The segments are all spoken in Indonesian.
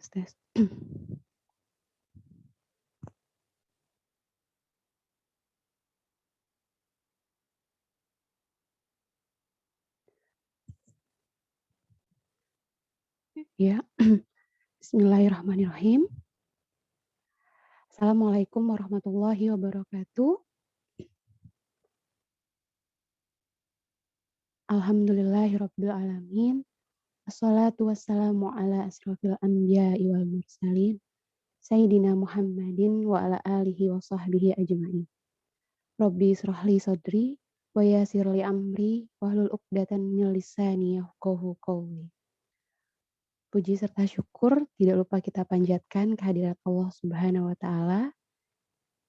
Tes tes. Ya. Bismillahirrahmanirrahim. Assalamualaikum warahmatullahi wabarakatuh. Alhamdulillahirabbil alamin. Wassalatu wassalamu ala asrofil anbiya'i wal mursalin. Sayyidina Muhammadin wa ala alihi wa sahbihi ajma'in. Rabbi israhli sadri wa yassirli amri wahlul 'uqdatam min lisani yafqahu qawli. Puji serta syukur tidak lupa kita panjatkan kehadirat Allah Subhanahu wa taala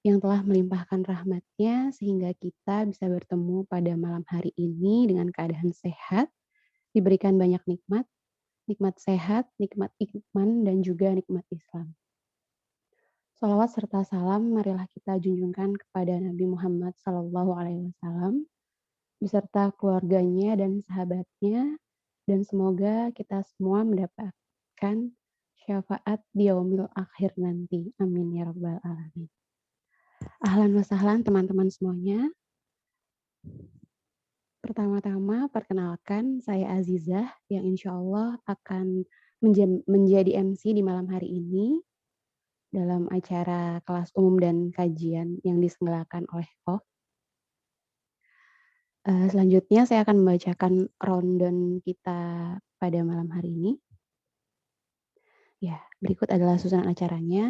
yang telah melimpahkan rahmat-Nya sehingga kita bisa bertemu pada malam hari ini dengan keadaan sehat, diberikan banyak nikmat, nikmat sehat, nikmat iman, dan juga nikmat Islam. Shalawat serta salam marilah kita junjungkan kepada Nabi Muhammad SAW beserta keluarganya dan sahabatnya, dan semoga kita semua mendapatkan syafaat di yaumil akhir nanti. Amin ya rabbal alamin. Ahlan wa sahlan teman-teman semuanya. Pertama-tama perkenalkan saya Azizah yang insya Allah akan menjadi MC di malam hari ini dalam acara kelas umum dan kajian yang diselenggarakan oleh KOF. Selanjutnya saya akan membacakan rundown kita pada malam hari ini. Ya, berikut adalah susunan acaranya.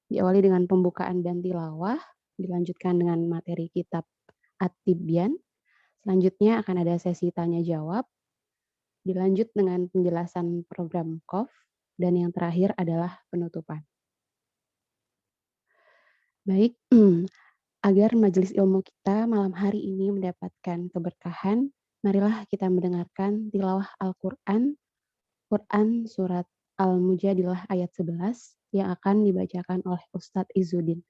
Diawali dengan pembukaan dan tilawah, dilanjutkan dengan materi kitab At-Tibyan. Selanjutnya akan ada sesi tanya jawab, dilanjut dengan penjelasan program KOF, dan yang terakhir adalah penutupan. Baik, agar majelis ilmu kita malam hari ini mendapatkan keberkahan, marilah kita mendengarkan tilawah Al-Quran, Quran Surat Al-Mujadilah ayat 11 yang akan dibacakan oleh Ustadz Izzuddin.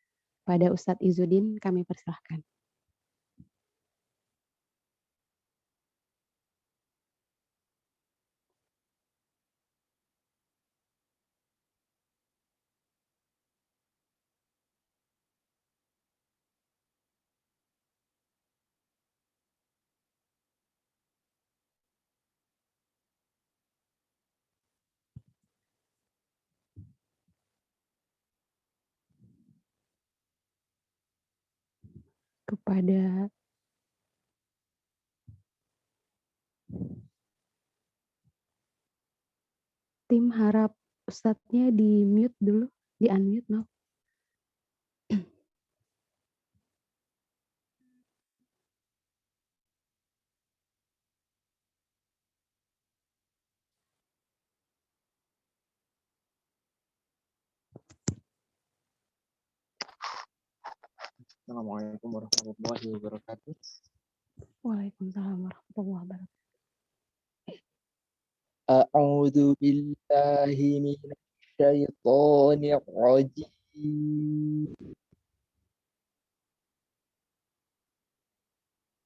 Pada Ustadz Izzuddin kami persilahkan. Kepada tim harap Ustadznya di mute dulu, di unmute no. Assalamualaikum warahmatullahi wabarakatuh. Waalaikumsalam warahmatullahi wabarakatuh. A'udzu billahi minasy syaithanir rajim.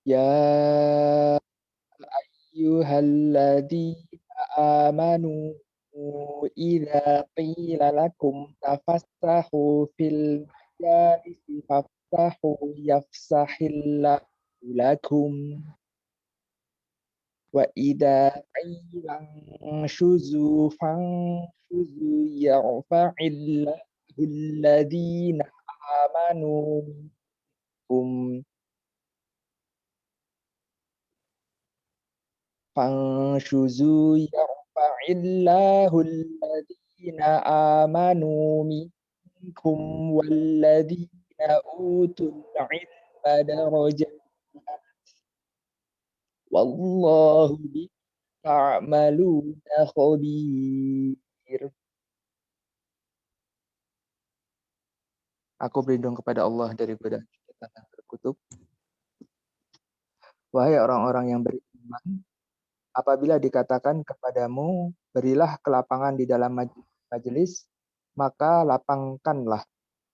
Ya ayyuhalladzina amanu idza qila lakum tafassahu fil majalisi fafsahu yafsahillahu lakum. Wa idza qila anshuzu fanshuzu yarfa'illahu alladhina amanu minkum fanshuzu yarfa'illahu alladhina amanu minkum walladhina utul ilma darajat wallahu ta'maluna khabir. Aku berlindung kepada Allah dari godaan syaitan yang terkutuk. Wahai orang-orang yang beriman, apabila dikatakan kepadamu, berilah kelapangan di dalam majelis, maka lapangkanlah.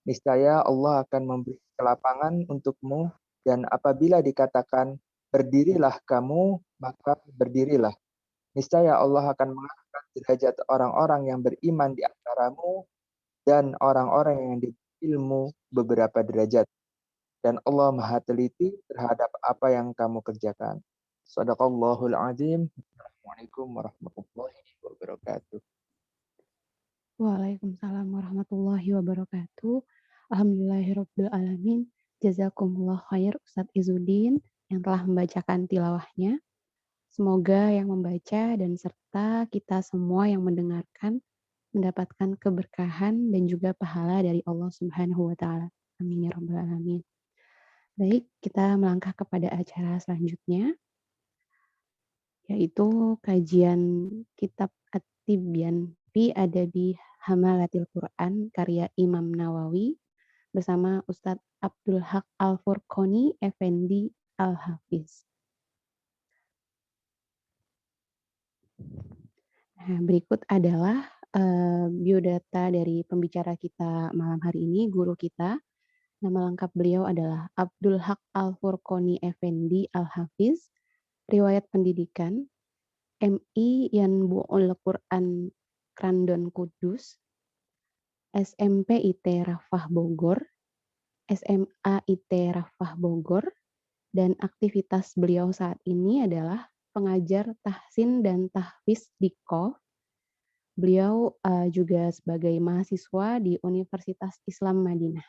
Niscaya Allah akan memberi kelapangan untukmu, dan apabila dikatakan berdirilah kamu, maka berdirilah. Niscaya Allah akan mengangkat derajat orang-orang yang beriman di antaramu dan orang-orang yang diberi ilmu beberapa derajat. Dan Allah Maha teliti terhadap apa yang kamu kerjakan. Shadaqallahul azim. Assalamualaikum warahmatullahi wabarakatuh. Waalaikumsalam warahmatullahi wabarakatuh. Alhamdulillahirabbil alamin. Jazakumullah khair Ustadz Izzuddin yang telah membacakan tilawahnya. Semoga yang membaca dan serta kita semua yang mendengarkan mendapatkan keberkahan dan juga pahala dari Allah Subhanahu wa taala. Amin ya rabbal alamin. Baik, kita melangkah kepada acara selanjutnya, yaitu kajian kitab At-Tibyan fi Adabi Hamalatil Quran karya Imam Nawawi bersama Ustadz Abdul Haq Al-Furqoni Effendi Al-Hafiz. Nah, berikut adalah biodata dari pembicara kita malam hari ini, guru kita. Nama lengkap beliau adalah Abdul Haq Al-Furqoni Effendi Al-Hafiz, riwayat pendidikan, MI Yanbu'ul Quran Krandon Kudus, SMP IT Rafah Bogor, SMA IT Rafah Bogor, dan aktivitas beliau saat ini adalah pengajar tahsin dan tahfiz di KOF. Beliau juga sebagai mahasiswa di Universitas Islam Madinah.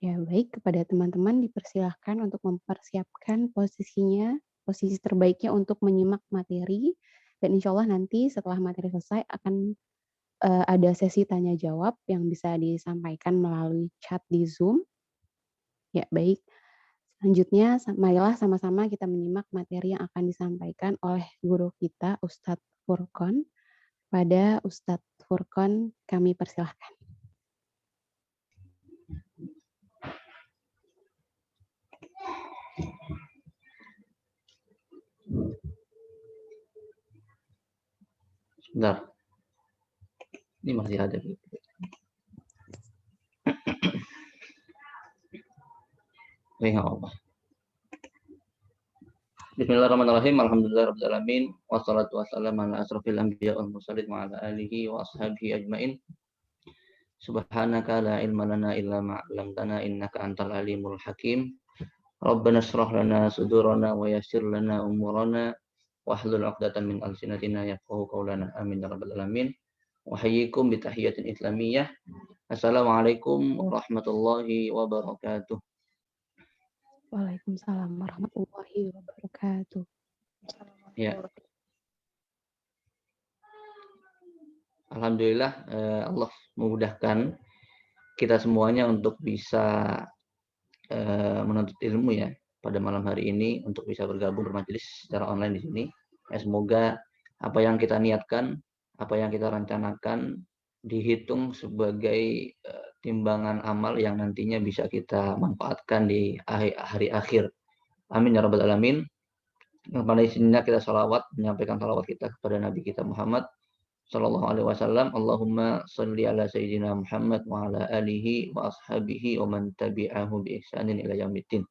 Ya, baik, kepada teman-teman dipersilahkan untuk mempersiapkan posisi terbaiknya untuk menyimak materi, dan insya Allah nanti setelah materi selesai akan ada sesi tanya jawab yang bisa disampaikan melalui chat di Zoom. Ya, baik. Selanjutnya, marilah sama-sama kita menyimak materi yang akan disampaikan oleh guru kita, Ustadz Furqon. Pada Ustadz Furqon, kami persilahkan. Sebentar. Ini masih ada. Nggak apa. Bismillahirrahmanirrahim. Alhamdulillahirabbil alamin. Wassalatu wassalamu ala asrofil anbiya wal mursalin wa ala alihi wa ashabihi ajmain. Subhanaka la ilma lana illa ma 'allamtana innaka antal alimul hakim. Rabbana shrah lana sudurana wa yassir lana umurana wahlul 'uqdatam min alsinatina yafqahu qawlana. Amin ya rabbal alamin. Wa hayyikum bi tahiyatin islamiyah. Assalamualaikum warahmatullahi wabarakatuh. Waalaikumsalam warahmatullahi wabarakatuh. Ya. Alhamdulillah Allah memudahkan kita semuanya untuk bisa menuntut ilmu ya pada malam hari ini, untuk bisa bergabung bermajelis secara online di sini. Ya, semoga apa yang kita niatkan, apa yang kita rencanakan dihitung sebagai timbangan amal yang nantinya bisa kita manfaatkan di hari akhir. Amin ya rabbal alamin. Pada isinya kita salawat, menyampaikan salawat kita kepada Nabi kita Muhammad sallallahu alaihi wasallam. Allahumma shalli ala sayyidina Muhammad wa ala alihi wa ashabihi wa man tabi'ahu bi ihsanin ila yaumiddin.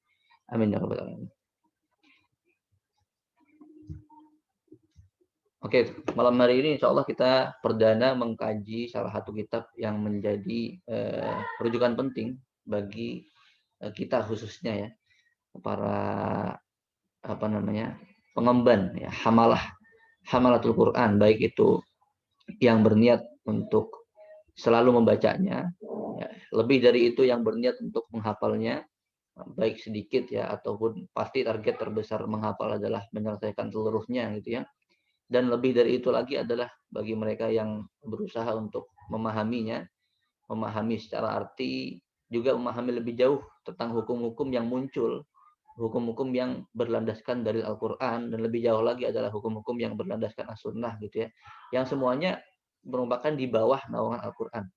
Amin ya rabbal alamin. Oke, malam hari ini insya Allah kita perdana mengkaji salah satu kitab yang menjadi rujukan penting bagi kita khususnya ya, para pengemban ya, hamalatul Quran, baik itu yang berniat untuk selalu membacanya, ya, lebih dari itu yang berniat untuk menghafalnya, baik sedikit ya ataupun pasti target terbesar menghafal adalah menyelesaikan seluruhnya gitu ya. Dan lebih dari itu lagi adalah bagi mereka yang berusaha untuk memahaminya, memahami secara arti, juga memahami lebih jauh tentang hukum-hukum yang muncul, hukum-hukum yang berlandaskan dari Al-Quran, dan lebih jauh lagi adalah hukum-hukum yang berlandaskan As-Sunnah gitu ya, yang semuanya merupakan di bawah naungan Al-Quran.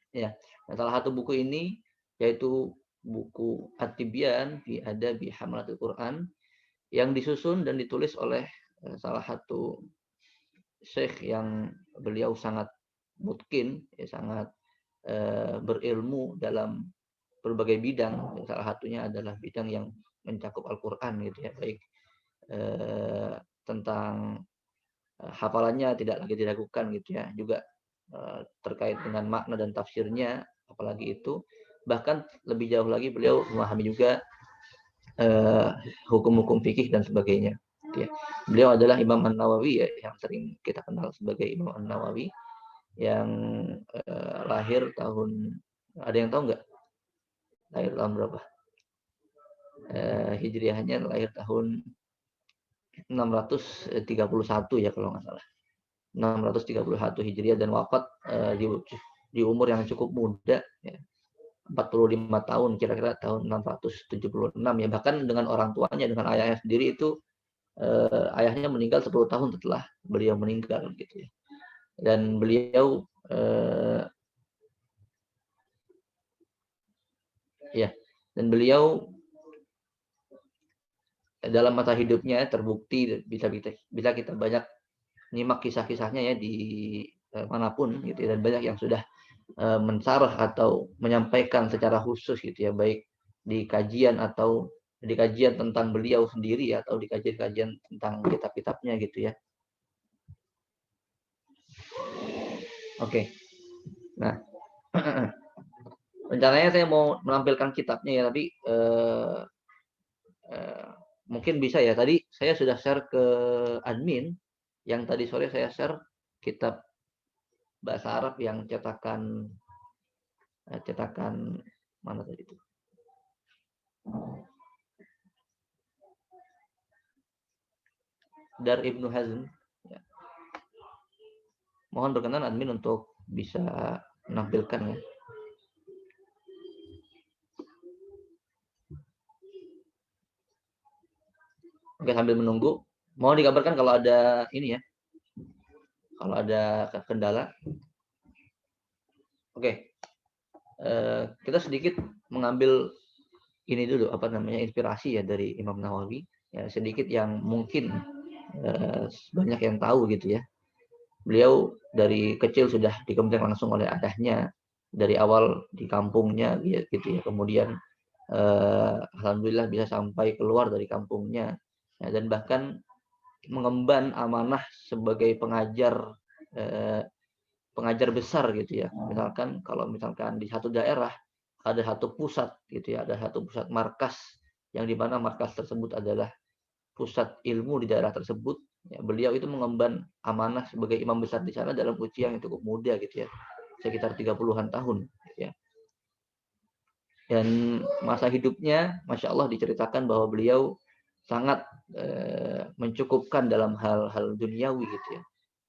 Ya, nah, salah satu buku ini yaitu buku At-Tibyan fi Adabi Hamalatil Quran yang disusun dan ditulis oleh salah satu syekh yang beliau sangat mutkin, ya, sangat berilmu dalam berbagai bidang. Salah satunya adalah bidang yang mencakup Al-Quran gitu ya, baik tentang hafalannya tidak lagi diragukan gitu ya, juga terkait dengan makna dan tafsirnya, apalagi itu. Bahkan lebih jauh lagi beliau memahami juga hukum-hukum fikih dan sebagainya. Ya. Beliau adalah Imam An-Nawawi ya, yang sering kita kenal sebagai Imam An-Nawawi, yang lahir tahun, ada yang tahu nggak? Lahir tahun berapa? Hijriahnya lahir tahun 631 ya kalau nggak salah. 631 Hijriah, dan wafat di umur yang cukup muda ya. 45 tahun, kira-kira tahun 676 ya. Bahkan dengan orang tuanya, dengan ayahnya sendiri itu, ayahnya meninggal 10 tahun setelah beliau meninggal gitu ya. Dan beliau dalam masa hidupnya terbukti bisa kita banyak nyimak kisah-kisahnya ya di manapun gitu ya, dan banyak yang sudah mensarah atau menyampaikan secara khusus gitu ya, baik di kajian atau di kajian tentang beliau sendiri ya, atau di kajian-kajian tentang kitab-kitabnya gitu ya. Oke. Nah, rencananya saya mau menampilkan kitabnya ya, tapi mungkin bisa ya. Tadi saya sudah share ke admin, yang tadi sore saya share kitab bahasa Arab yang cetakan mana tadi itu? Dar Ibnu Hazm. Ya. Mohon berkenan admin untuk bisa menampilkan ya. Oke, sambil menunggu, mohon dikabarkan kalau ada ini ya, kalau ada kendala. Oke, kita sedikit mengambil ini dulu, inspirasi ya dari Imam Nawawi ya, sedikit yang mungkin banyak yang tahu gitu ya. Beliau dari kecil sudah dikembangkan langsung oleh ayahnya, dari awal di kampungnya gitu ya, kemudian alhamdulillah bisa sampai keluar dari kampungnya ya, dan bahkan mengemban amanah sebagai pengajar besar gitu ya. Misalkan kalau misalkan di satu daerah ada satu pusat gitu ya, ada satu pusat markas, yang dimana markas tersebut adalah pusat ilmu di daerah tersebut ya, beliau itu mengemban amanah sebagai imam besar di sana dalam usia yang cukup muda gitu ya, sekitar 30-an tahun gitu ya. Dan masa hidupnya Masya Allah diceritakan bahwa beliau sangat mencukupkan dalam hal-hal duniawi gitu ya.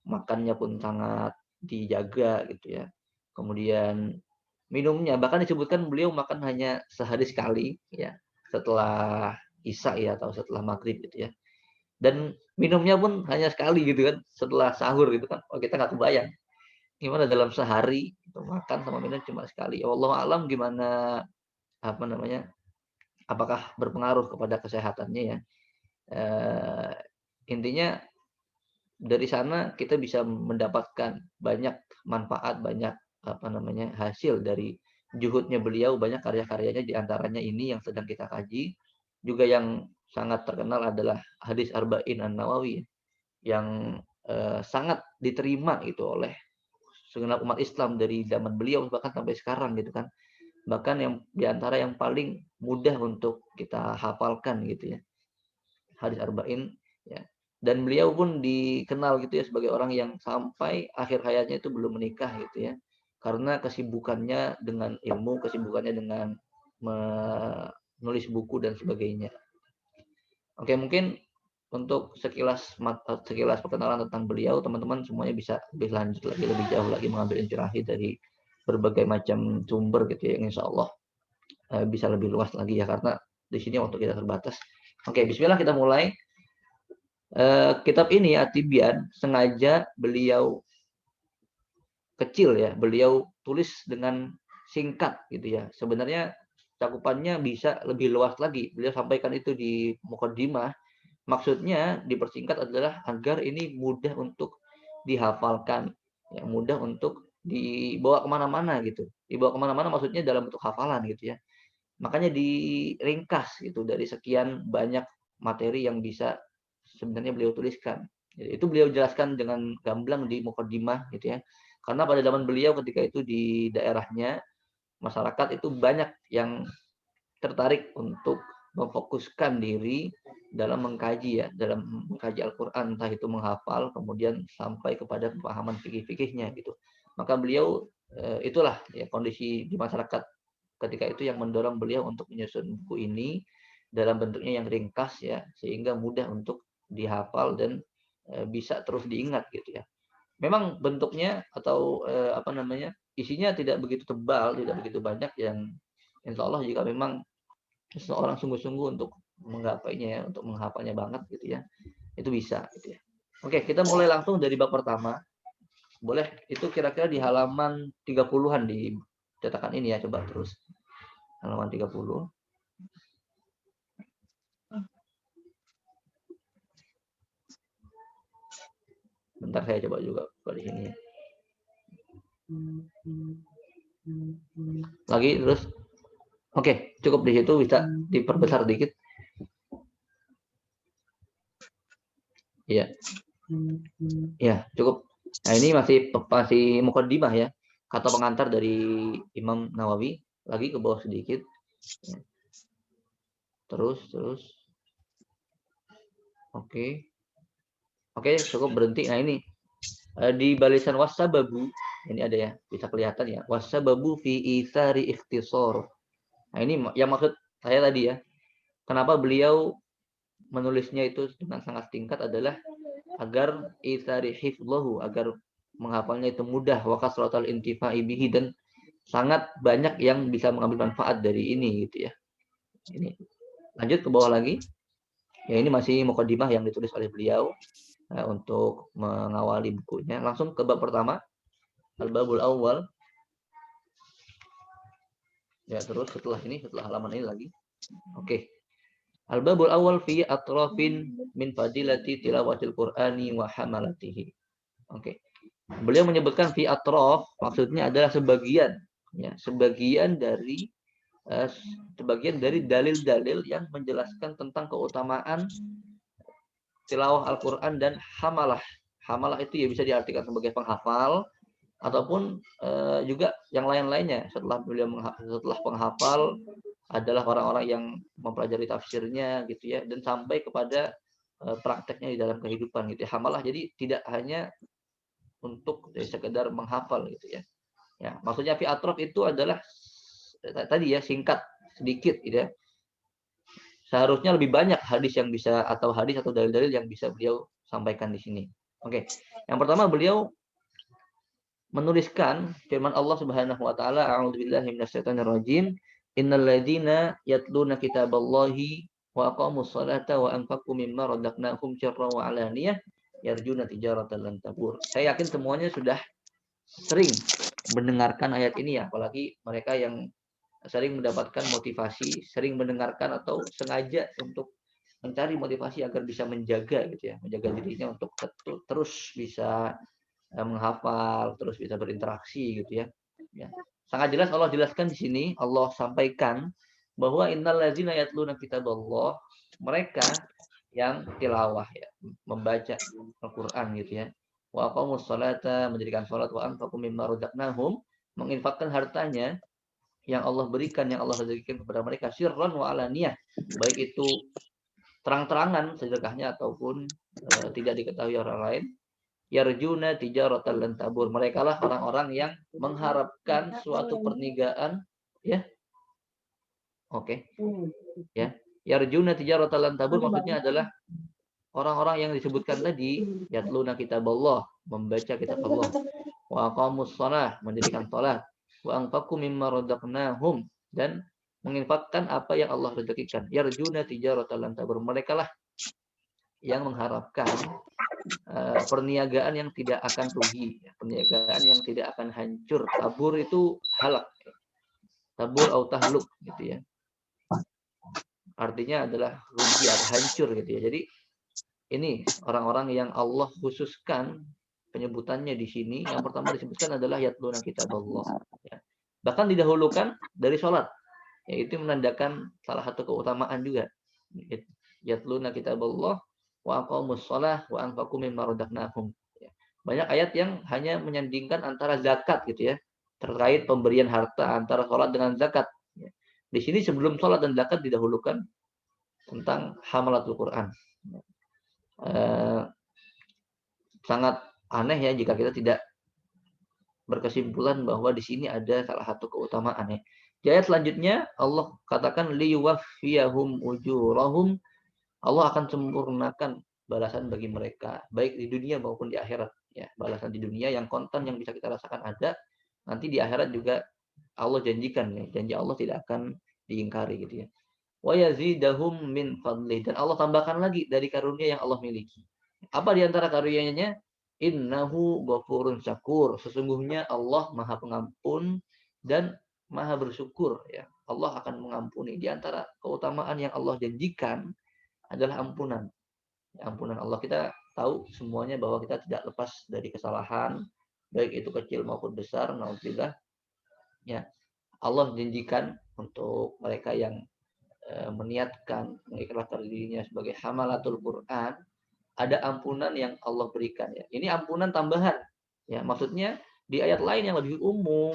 Makannya pun sangat dijaga gitu ya. Kemudian minumnya, bahkan disebutkan beliau makan hanya sehari sekali ya, setelah Isya ya, atau setelah maghrib gitu ya. Dan minumnya pun hanya sekali gitu kan, setelah sahur gitu kan. Oh, kita nggak kebayang gimana dalam sehari itu makan sama minum cuma sekali. Allah alam gimana apakah berpengaruh kepada kesehatannya ya. Intinya dari sana kita bisa mendapatkan banyak manfaat, banyak hasil dari juhudnya beliau. Banyak karya-karyanya, diantaranya ini yang sedang kita kaji. Juga yang sangat terkenal adalah hadis Arba'in An-Nawawi, yang sangat diterima itu oleh segenap umat Islam dari zaman beliau bahkan sampai sekarang gitu kan. Bahkan yang diantara yang paling mudah untuk kita hafalkan gitu ya, hadis Arba'in ya. Dan beliau pun dikenal gitu ya sebagai orang yang sampai akhir hayatnya itu belum menikah gitu ya, karena kesibukannya dengan ilmu, kesibukannya dengan menulis buku dan sebagainya. Oke, mungkin untuk sekilas perkenalan tentang beliau, teman-teman semuanya bisa lebih lanjut lagi, lebih jauh lagi mengambil inspirasi dari berbagai macam sumber gitu ya, insya Allah bisa lebih luas lagi ya, karena di sini waktu kita terbatas. Oke, bismillah kita mulai. Kitab ini At-Tibyan sengaja beliau kecil ya, beliau tulis dengan singkat gitu ya. Sebenarnya cakupannya bisa lebih luas lagi. Beliau sampaikan itu di Muqaddimah. Maksudnya dipersingkat adalah agar ini mudah untuk dihafalkan, ya, mudah untuk dibawa kemana-mana gitu. Dibawa kemana-mana maksudnya dalam bentuk hafalan gitu ya. Makanya diringkas gitu dari sekian banyak materi yang bisa sebenarnya beliau tuliskan. Jadi, itu beliau jelaskan dengan gamblang di muqaddimah gitu ya. Karena pada zaman beliau ketika itu di daerahnya masyarakat itu banyak yang tertarik untuk memfokuskan diri dalam mengkaji ya, dalam mengkaji Al-Qur'an, entah itu menghafal kemudian sampai kepada pemahaman fikih-fikihnya gitu. Maka beliau itulah ya kondisi di masyarakat ketika itu yang mendorong beliau untuk menyusun buku ini dalam bentuknya yang ringkas ya, sehingga mudah untuk dihafal dan bisa terus diingat gitu ya. Memang bentuknya atau apa namanya, isinya tidak begitu tebal, tidak begitu banyak, yang insya Allah jika memang seseorang sungguh-sungguh untuk menggapainya ya, untuk menghafalnya banget gitu ya, itu bisa gitu ya. Oke, kita mulai langsung dari bab pertama. Boleh, itu kira-kira di halaman 30-an di cetakan ini ya, coba terus. Halaman 30. Bentar saya coba juga buka di sini ya. Lagi terus. Oke, cukup di situ, bisa diperbesar dikit. Iya. Ya, cukup. Nah, ini masih muqaddimah ya. Kata pengantar dari Imam Nawawi. Lagi ke bawah sedikit. Terus. Oke. Oke, cukup berhenti. Nah, ini di balisan wasababu, ini ada ya, bisa kelihatan ya. Wasababu fi itsari ikhtisar. Nah, ini yang maksud saya tadi ya. Kenapa beliau menulisnya itu dengan sangat singkat adalah agar itsari hifdhahu, agar menghafalnya itu mudah, wa kasratul intifa'i bihi, dan sangat banyak yang bisa mengambil manfaat dari ini gitu ya. Ini. Lanjut ke bawah lagi. Ya, ini masih muqaddimah yang ditulis oleh beliau untuk mengawali bukunya. Langsung ke bab pertama. Al-babul awal. Ya, terus setelah halaman ini lagi. Oke. Al-babul awal fi atrafin min fadilati tilawatil Qur'ani wa hamalatihi. Oke. Beliau menyebutkan fi atraf, maksudnya adalah sebagian ya, sebagian dari dalil-dalil yang menjelaskan tentang keutamaan tilawah Al-Qur'an dan hamalah. Hamalah itu ya bisa diartikan sebagai penghafal ataupun juga yang lain-lainnya. Setelah penghafal adalah orang-orang yang mempelajari tafsirnya gitu ya, dan sampai kepada prakteknya di dalam kehidupan gitu ya. Hamalah jadi tidak hanya untuk sekedar menghafal gitu ya. Ya, maksudnya fi atraf itu adalah tadi ya, singkat, sedikit gitu ya. Seharusnya lebih banyak hadis atau dalil-dalil yang bisa beliau sampaikan di sini. Oke. Yang pertama, beliau menuliskan firman Allah Subhanahu wa taala, a'udzubillahi minasyaitonir rajim, innal ladzina yatluna kitaballahi wa aqamus salata wa anfaqu mimma razaqnahum sirran wa alaniyah yarjuna tijaratan lan tabur. Saya yakin semuanya sudah sering mendengarkan ayat ini ya, apalagi mereka yang sering mendapatkan motivasi, sering mendengarkan atau sengaja untuk mencari motivasi agar bisa menjaga gitu ya, menjaga dirinya untuk terus bisa menghafal, terus bisa berinteraksi gitu ya. Ya. Sangat jelas Allah jelaskan di sini, Allah sampaikan bahwa innal ladzina yatluna kitaballah, mereka yang tilawah ya, membaca Al-Qur'an gitu ya. Wa aqamus sholata, mendirikan salat, wa anfaqu mimma razaqnahum, menginfakkan hartanya yang Allah berikan, yang Allah rezekikan kepada mereka, sirran wa alaniyah, baik itu terang-terangan sedekahnya ataupun tidak diketahui orang lain. Yarjuna tijaratan lan tabur, mereka lah orang-orang yang mengharapkan suatu perniagaan ya. Oke. Ya. Yarjuna tijaratan lan tabur maksudnya adalah orang-orang yang disebutkan tadi, yatluna kitaballah, membaca kitab Allah, wa aqamus shalah, mendirikan salat, wa anfaqu mimma razaqnahum, dan menginfakkan apa yang Allah rezekikan. Yarjuna tijaratan lan tabur, mereka lah yang mengharapkan perniagaan yang tidak akan rugi, perniagaan yang tidak akan hancur. Tabur itu halak, tabur atau tahluk gitu ya. Artinya adalah rugi atau hancur gitu ya. Jadi ini orang-orang yang Allah khususkan penyebutannya di sini. Yang pertama disebutkan adalah yatluna kitaballah. Ya. Bahkan didahulukan dari sholat. Yaitu menandakan salah satu keutamaan juga. Yatluna kitaballah wa aqamus shalah wa anfaqu mimma razaqnahum. Ya. Banyak ayat yang hanya menyandingkan antara zakat gitu ya, terkait pemberian harta antara sholat dengan zakat. Ya. Di sini sebelum sholat dan zakat didahulukan tentang hamalatul Quran. Eh, sangat aneh ya jika kita tidak berkesimpulan bahwa di sini ada salah satu keutamaan ya. Di ayat selanjutnya Allah katakan liwaffiyahum ujurahum, Allah akan sempurnakan balasan bagi mereka baik di dunia maupun di akhirat ya. Balasan di dunia yang kontan yang bisa kita rasakan ada, nanti di akhirat juga Allah janjikan ya. Janji Allah tidak akan diingkari gitu ya. Wa yazidahum min fadlih, dan Allah tambahkan lagi dari karunia yang Allah miliki. Apa di antara karunia-Nya? Innahu ghafurun syakur. Sesungguhnya Allah Maha Pengampun dan Maha bersyukur ya. Allah akan mengampuni. Di antara keutamaan yang Allah janjikan adalah ampunan. Ampunan Allah, kita tahu semuanya bahwa kita tidak lepas dari kesalahan, baik itu kecil maupun besar. Nauzubillah ya. Allah janjikan untuk mereka yang meniatkan mengikhlaskan dirinya sebagai hamalatul Quran, ada ampunan yang Allah berikan ya. Ini ampunan tambahan. Ya, maksudnya di ayat lain yang lebih umum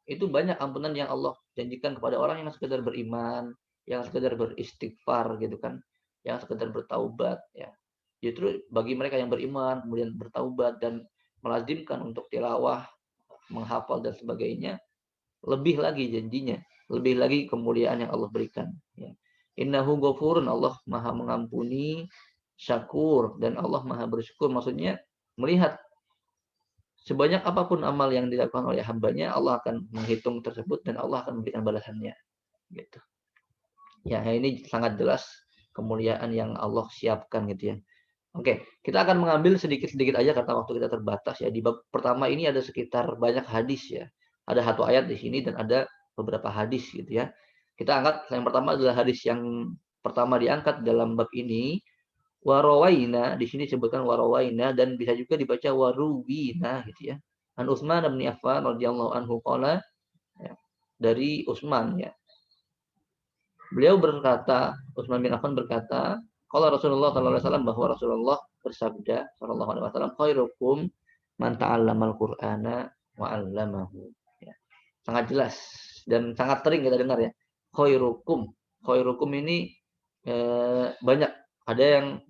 itu banyak ampunan yang Allah janjikan kepada orang yang sekedar beriman, yang sekedar beristighfar gitu kan, yang sekedar bertaubat ya. Justru bagi mereka yang beriman kemudian bertaubat dan melazimkan untuk tilawah, menghafal dan sebagainya, lebih lagi janjinya, lebih lagi kemuliaan yang Allah berikan ya. Innahu ghafurun, Allah Maha mengampuni, syakur, dan Allah Maha bersyukur. Maksudnya melihat sebanyak apapun amal yang dilakukan oleh hambanya, Allah akan menghitung tersebut dan Allah akan memberikan balasannya gitu. Ya, ini sangat jelas kemuliaan yang Allah siapkan gitu ya. Oke, kita akan mengambil sedikit-sedikit aja karena waktu kita terbatas ya. Di bab pertama ini ada sekitar banyak hadis ya. Ada satu ayat di sini dan ada beberapa hadis gitu ya. Kita angkat yang pertama adalah hadis yang pertama diangkat dalam bab ini. Warawaina, di sini disebutkan warawaina dan bisa juga dibaca waruwina gitu ya. An Utsman bin Affan radhiyallahu anhu qala ya, dari Utsman ya. Beliau berkata, Utsman bin Affan berkata, kalau Rasulullah sallallahu alaihi wasallam, bahwa Rasulullah bersabda sallallahu alaihi wasallam, khairukum man ta'allamal Qur'ana wa 'allamahu. Ya. Sangat jelas dan sangat sering kita dengar ya. Khairukum. Khairukum ini banyak, ada yang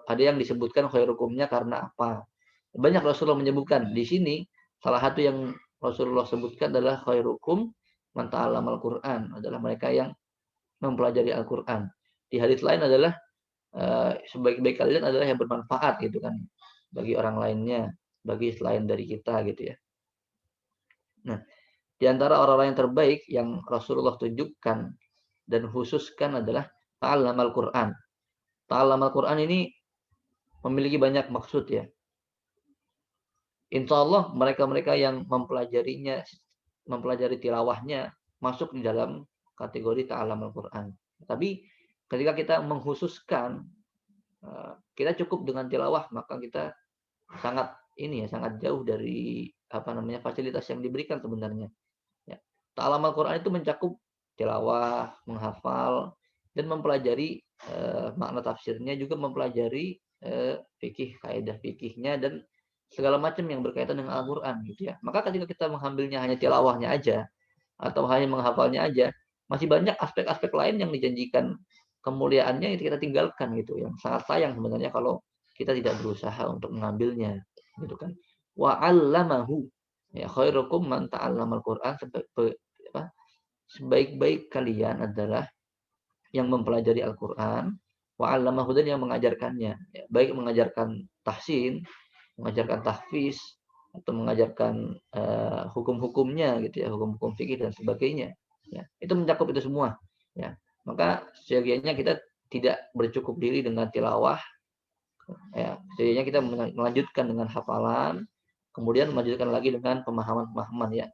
ada yang disebutkan khairukumnya karena apa? Banyak Rasulullah menyebutkan. Di sini salah satu yang Rasulullah sebutkan adalah khairukum man ta'allamal Qur'an, adalah mereka yang mempelajari Al-Quran. Di hadits lain adalah sebaik-baik kalian adalah yang bermanfaat gitu kan bagi orang lainnya, bagi selain dari kita gitu ya. Nah, di antara orang-orang yang terbaik yang Rasulullah tunjukkan dan khususkan adalah ta'allamal Quran. Ta'allamal Quran ini memiliki banyak maksud ya. Insya Allah mereka-mereka yang mempelajarinya, mempelajari tilawahnya masuk di dalam kategori ta'allamal Quran. Tapi ketika kita mengkhususkan, kita cukup dengan tilawah, maka kita sangat sangat jauh dari fasilitas yang diberikan sebenarnya. Ya. Ta'allamal Quran itu mencakup tilawah, menghafal, dan mempelajari makna tafsirnya, juga mempelajari fikih, kaidah fikihnya, dan segala macam yang berkaitan dengan Al-Quran gitu ya. Maka ketika kita mengambilnya hanya tilawahnya aja atau hanya menghafalnya aja, masih banyak aspek-aspek lain yang dijanjikan kemuliaannya itu kita tinggalkan gitu, yang sangat sayang sebenarnya kalau kita tidak berusaha untuk mengambilnya gitu kan. Wa 'allamahu, ya khairukum man ta'allamal Qur'an, sebaik-baik kalian adalah yang mempelajari Al-Qur'an, wa 'allamahu, dan yang mengajarkannya, ya, baik mengajarkan tahsin, mengajarkan tahfiz, atau mengajarkan hukum-hukumnya gitu ya, hukum-hukum fikih dan sebagainya ya. Itu mencakup itu semua ya. Maka seyogianya kita tidak bercukup diri dengan tilawah ya. Seyogianya kita melanjutkan dengan hafalan, kemudian melanjutkan lagi dengan pemahaman-pemahaman ya,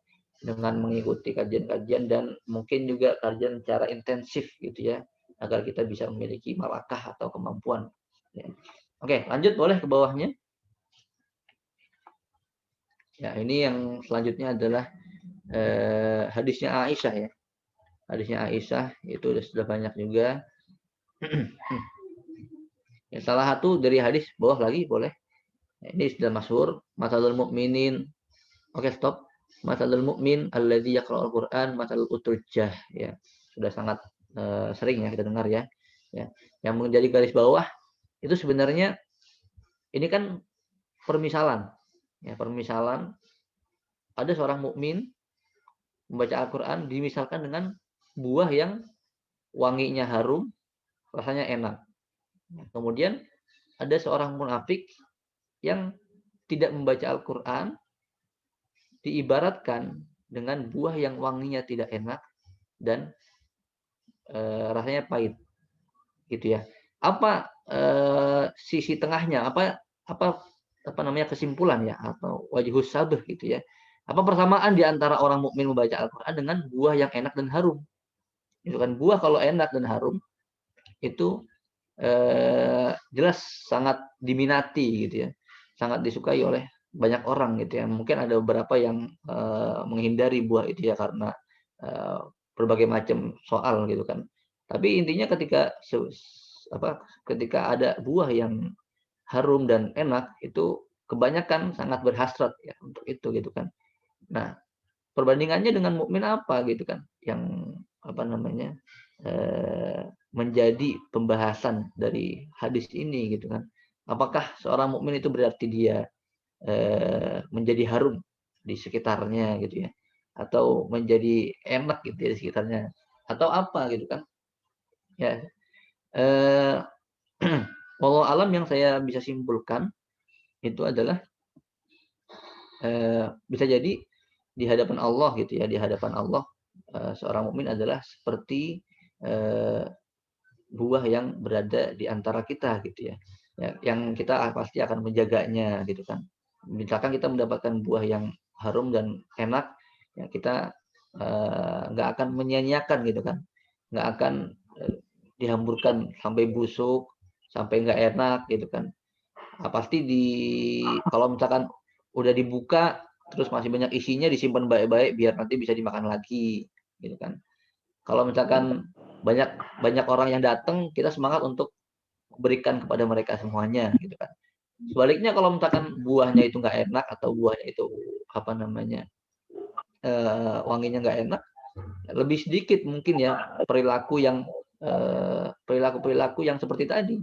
dengan mengikuti kajian-kajian dan mungkin juga kajian secara intensif gitu ya, agar kita bisa memiliki malakah atau kemampuan ya. Oke, lanjut boleh ke bawahnya. Ya, ini yang selanjutnya adalah hadisnya Aisyah ya. Hadisnya Aisyah itu sudah banyak juga. Ya, salah satu dari hadis bawah lagi boleh. Ini sudah masyhur, masalul mukminin. Oke, stop. Masalul mukmin alladzi yaqra'ul Qur'an masalul utujjah, ya. Sudah sangat sering ya kita dengar ya. Ya. Yang menjadi garis bawah itu sebenarnya ini kan permisalan. Ya, permisalan ada seorang mukmin membaca Al-Qur'an dimisalkan dengan buah yang wanginya harum, rasanya enak. Kemudian ada seorang munafik yang tidak membaca Al-Qur'an diibaratkan dengan buah yang wanginya tidak enak dan rasanya pahit, gitu ya. Apa sisi tengahnya? Apa namanya kesimpulan ya atau wajhus sabah gitu ya? Apa persamaan di antara orang mukmin membaca Al-Qur'an dengan buah yang enak dan harum? Itu kan buah kalau enak dan harum itu jelas sangat diminati gitu ya, sangat disukai oleh banyak orang gitu ya. Mungkin ada beberapa yang menghindari buah itu ya karena berbagai macam soal gitu kan. Tapi intinya ketika ada buah yang harum dan enak itu kebanyakan sangat berhasrat ya untuk itu gitu kan. Nah, perbandingannya dengan mukmin apa gitu kan yang apa namanya menjadi pembahasan dari hadis ini gitu kan. Apakah seorang mukmin itu berarti dia menjadi harum di sekitarnya gitu ya, atau menjadi enak gitu ya di sekitarnya, atau apa gitu kan? Ya, eh, wallahu alam yang saya bisa simpulkan itu adalah bisa jadi di hadapan Allah gitu ya, di hadapan Allah seorang mukmin adalah seperti buah yang berada di antara kita gitu ya. Ya, yang kita pasti akan menjaganya gitu kan. Misalkan kita mendapatkan buah yang harum dan enak, ya kita nggak akan menyia-nyiakan gitu kan. Nggak akan dihamburkan sampai busuk, sampai nggak enak gitu kan. Nah, pasti kalau misalkan udah dibuka terus masih banyak isinya disimpan baik-baik biar nanti bisa dimakan lagi gitu kan. Kalau misalkan banyak banyak orang yang datang, kita semangat untuk berikan kepada mereka semuanya gitu kan. Sebaliknya kalau misalkan buahnya itu nggak enak atau buahnya itu apa namanya wanginya nggak enak, lebih sedikit mungkin ya perilaku-perilaku yang seperti tadi.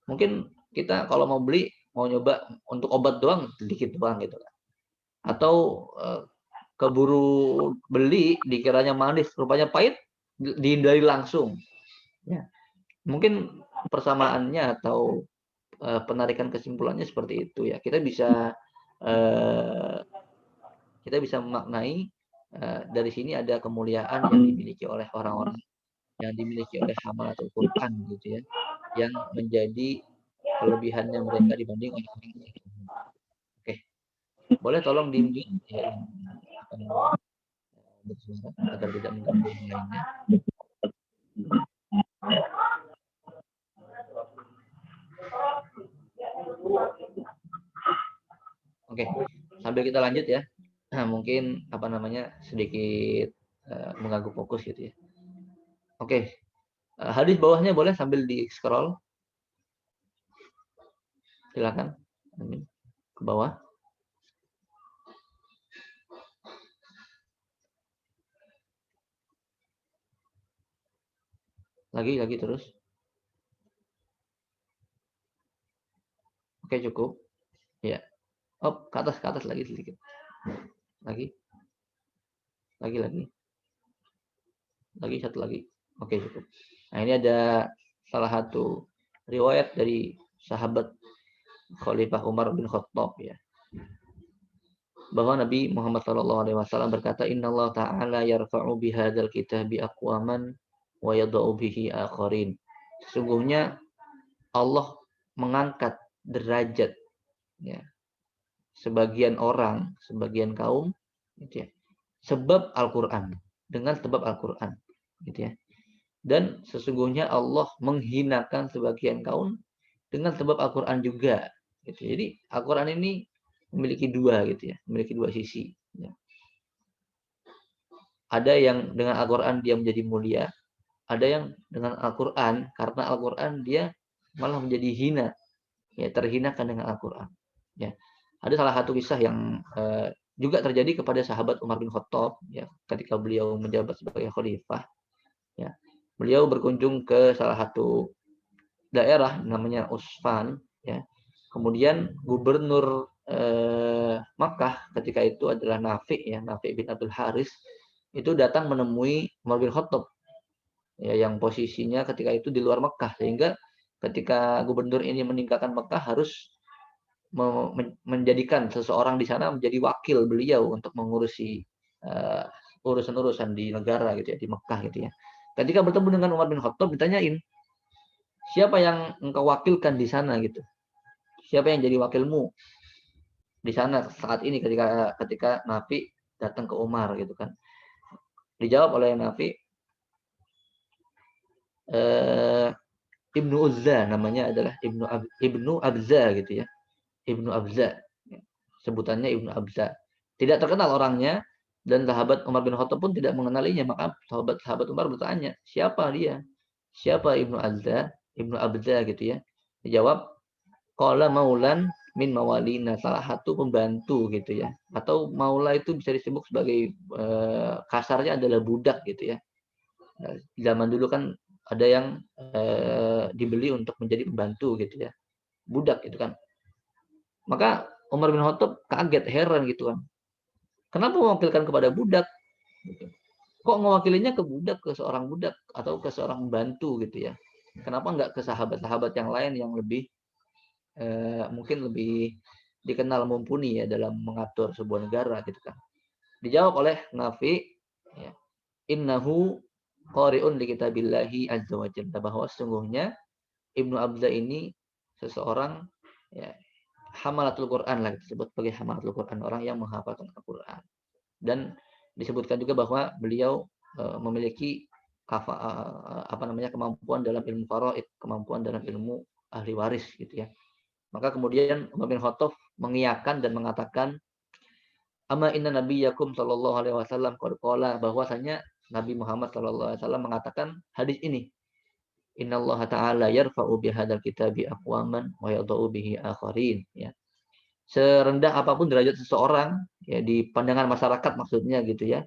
Mungkin kita kalau mau beli mau nyoba untuk obat doang sedikit doang gitu kan. Atau keburu beli dikiranya manis rupanya pahit dihindari langsung. Ya. Mungkin persamaannya atau penarikan kesimpulannya seperti itu ya. Kita bisa memaknai dari sini ada kemuliaan yang dimiliki oleh orang-orang yang dimiliki oleh hamalatul Quran gitu ya, yang menjadi kelebihannya mereka dibanding orang-orang lain. Oke, boleh tolong di-mute ya yang akan bersuara agar tidak mengganggu yang lainnya. Oke, sambil kita lanjut ya. Nah, mungkin apa namanya sedikit mengganggu fokus gitu ya. Oke, hadis bawahnya boleh sambil di scroll. Silakan. Ke bawah. Lagi terus. Oke, cukup. Ya. Oh, ke atas lagi sedikit. Lagi. Lagi satu lagi. Oke, cukup. Nah, ini ada salah satu riwayat dari sahabat Khalifah Umar bin Khattab ya. Bahwa Nabi Muhammad SAW berkata, Innallaha ta'ala yarfa'u bihadzal kitabi aqwaman wa yadha'u bihi akharin. Sesungguhnya Allah mengangkat derajat ya, sebagian orang, sebagian kaum gitu ya, sebab Al-Qur'an, dengan sebab Al-Qur'an gitu ya. Dan sesungguhnya Allah menghinakan sebagian kaum dengan sebab Al-Qur'an juga gitu. Jadi Al-Qur'an ini memiliki dua gitu ya, memiliki dua sisi ya. Ada yang dengan Al-Qur'an dia menjadi mulia, ada yang dengan Al-Qur'an karena Al-Qur'an dia malah menjadi hina, ya terhinakan dengan Al-Qur'an. Ya. Ada salah satu kisah yang juga terjadi kepada sahabat Umar bin Khattab, ya, ketika beliau menjabat sebagai khalifah, ya. Beliau berkunjung ke salah satu daerah namanya Usfan, ya. Kemudian gubernur Makkah ketika itu adalah Nafi', ya, Nafi' bin Abdul Haris, itu datang menemui Umar bin Khattab, ya, yang posisinya ketika itu di luar Mekah, sehingga ketika gubernur ini meninggalkan Mekah harus menjadikan seseorang di sana menjadi wakil beliau untuk mengurusi urusan-urusan di negara gitu ya, di Mekah gitu ya. Ketika bertemu dengan Umar bin Khattab ditanyain, siapa yang engkau wakilkan di sana gitu? Siapa yang jadi wakilmu di sana saat ini ketika Nafi datang ke Umar gitu kan? Dijawab oleh Nafi, Ibnu Uzza, namanya adalah Ibnu Abza gitu ya. Ibnu Abza. Sebutannya Ibnu Abza. Tidak terkenal orangnya dan sahabat Umar bin Khattab pun tidak mengenalinya. Maka sahabat Umar bertanya, siapa dia? Siapa Ibnu Abza? Ibnu Abza gitu ya. Dijawab, qala maulan min mawalina, salah satu pembantu gitu ya. Atau maula itu bisa disebut sebagai kasarnya adalah budak gitu ya. Nah, zaman dulu kan ada yang dibeli untuk menjadi pembantu gitu ya, budak gitu kan. Maka Umar bin Khattab kaget, heran gitu kan, kenapa mewakilkan kepada budak gitu. Kok mewakilinya ke budak, ke seorang budak atau ke seorang pembantu gitu ya, kenapa enggak ke sahabat-sahabat yang lain yang lebih mungkin lebih dikenal mumpuni ya dalam mengatur sebuah negara gitu kan. Dijawab oleh Nafi, ya, innahu qari'un li kitabillahi azza wa jalla, bahwa sesungguhnya Ibnu Abza ini seseorang, ya, hamalatul Quran lah, disebut sebagai hamalatul Quran, orang yang menghafalkan Al-Quran. Dan disebutkan juga bahwa beliau memiliki kemampuan dalam ilmu faraid, kemampuan dalam ilmu ahli waris gitu ya. Maka kemudian Umar bin Khattab mengiyakan dan mengatakan, amma inna nabiyyakum sallallahu alaihi wasallam qad qala, bahwasanya Nabi Muhammad sallallahu alaihi wasallam mengatakan hadis ini, innallaha ta'ala yarfa'u bihadzal kitabi aqwaman wa yadh'u bihi akharin, ya. Serendah apapun derajat seseorang ya di pandangan masyarakat maksudnya gitu ya,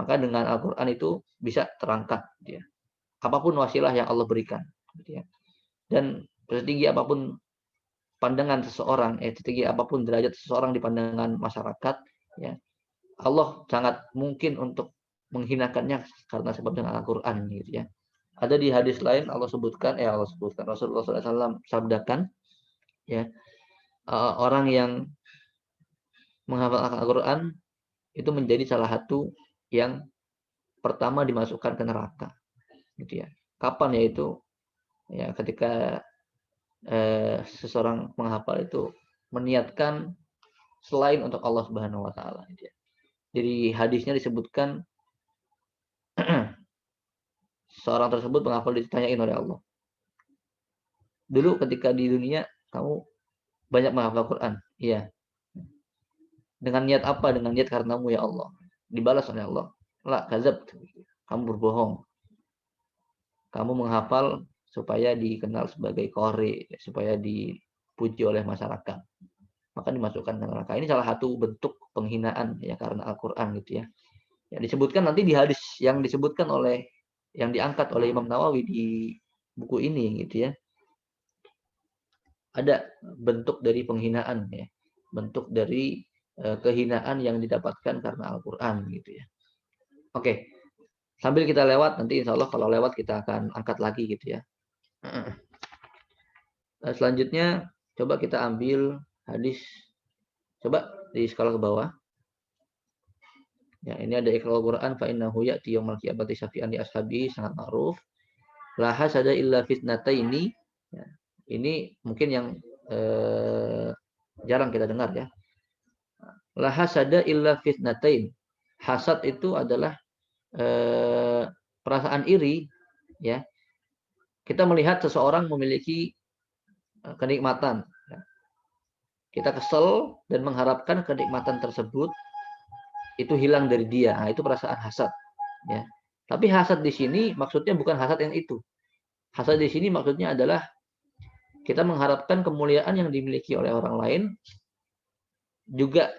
maka dengan Al-Qur'an itu bisa terangkat gitu ya. Apapun wasilah yang Allah berikan gitu ya. Dan setinggi apapun pandangan seseorang, setinggi apapun derajat seseorang di pandangan masyarakat, ya, Allah sangat mungkin untuk menghinakannya karena sebab dengan Al-Qur'an gitu ya. Ada di hadis lain Rasulullah SAW sabdakan, ya, orang yang menghafal Al-Qur'an itu menjadi salah satu yang pertama dimasukkan ke neraka gitu ya. Kapan yaitu ya ketika seseorang menghafal itu meniatkan selain untuk Allah Subhanahu wa taala gitu ya. Jadi hadisnya disebutkan seorang tersebut menghafal ditanyain oleh Allah, dulu ketika di dunia kamu banyak menghafal Quran? Iya. Dengan niat apa? Dengan niat karenamu ya Allah. Dibalas oleh Allah, la kadzab, kamu berbohong. Kamu menghafal supaya dikenal sebagai qari, supaya dipuji oleh masyarakat. Maka dimasukkan ke neraka. Ini salah satu bentuk penghinaan ya karena Al-Qur'an gitu ya. Ya disebutkan nanti di hadis yang disebutkan oleh yang diangkat oleh Imam Nawawi di buku ini gitu ya. Ada bentuk dari penghinaan ya. Bentuk dari kehinaan yang didapatkan karena Al-Qur'an gitu ya. Oke. Sambil kita lewat, nanti insya Allah kalau lewat kita akan angkat lagi gitu ya. Selanjutnya coba kita ambil hadis, coba di skala ke bawah. Ya, ini ada Iqra'ul Quran fa innahu ya'ti yaumil qiyamati syafi'an li ashabi, sangat ma'ruf. La hasada illa fitnataini. Ya, ini mungkin yang jarang kita dengar ya. La hasada illa fitnatain. Hasad itu adalah perasaan iri ya. Kita melihat seseorang memiliki kenikmatan. Kita kesel dan mengharapkan kenikmatan tersebut itu hilang dari dia. Nah, itu perasaan hasad. Ya. Tapi hasad di sini maksudnya bukan hasad yang itu. Hasad di sini maksudnya adalah kita mengharapkan kemuliaan yang dimiliki oleh orang lain juga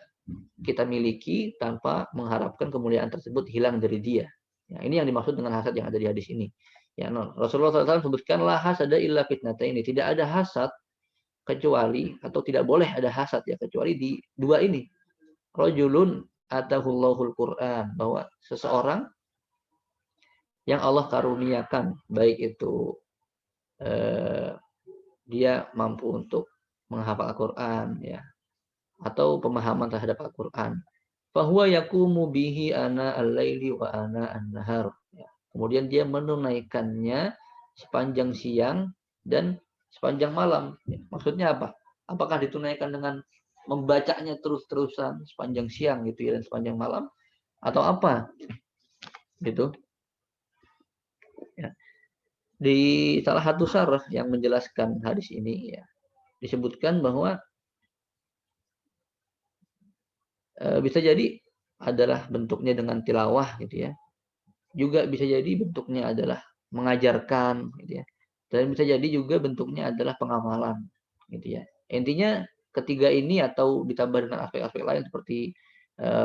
kita miliki tanpa mengharapkan kemuliaan tersebut hilang dari dia. Ya, ini yang dimaksud dengan hasad yang ada di hadis ini. Ya, Rasulullah SAW sebutkan la hasada illa fitnataini. Tidak ada hasad kecuali, atau tidak boleh ada hasad ya kecuali di dua ini. Rajulun atahullahul Qur'an, bahwa seseorang yang Allah karuniakan, baik itu dia mampu untuk menghafal Al-Qur'an ya, atau pemahaman terhadap Al-Qur'an. Fahuwa yakumu bihi ana al-laili wa ana an-nahar. Ya. Kemudian dia menunaikannya sepanjang siang dan sepanjang malam. Ya. Maksudnya apa? Apakah ditunaikan dengan membacanya terus-terusan sepanjang siang gitu ya dan sepanjang malam, atau apa? Gitu. Ya. Di salah satu syarah yang menjelaskan hadis ini ya, disebutkan bahwa bisa jadi adalah bentuknya dengan tilawah gitu ya. Juga bisa jadi bentuknya adalah mengajarkan gitu ya. Dan bisa jadi juga bentuknya adalah pengamalan gitu ya. Intinya ketiga ini atau ditambah dengan aspek-aspek lain seperti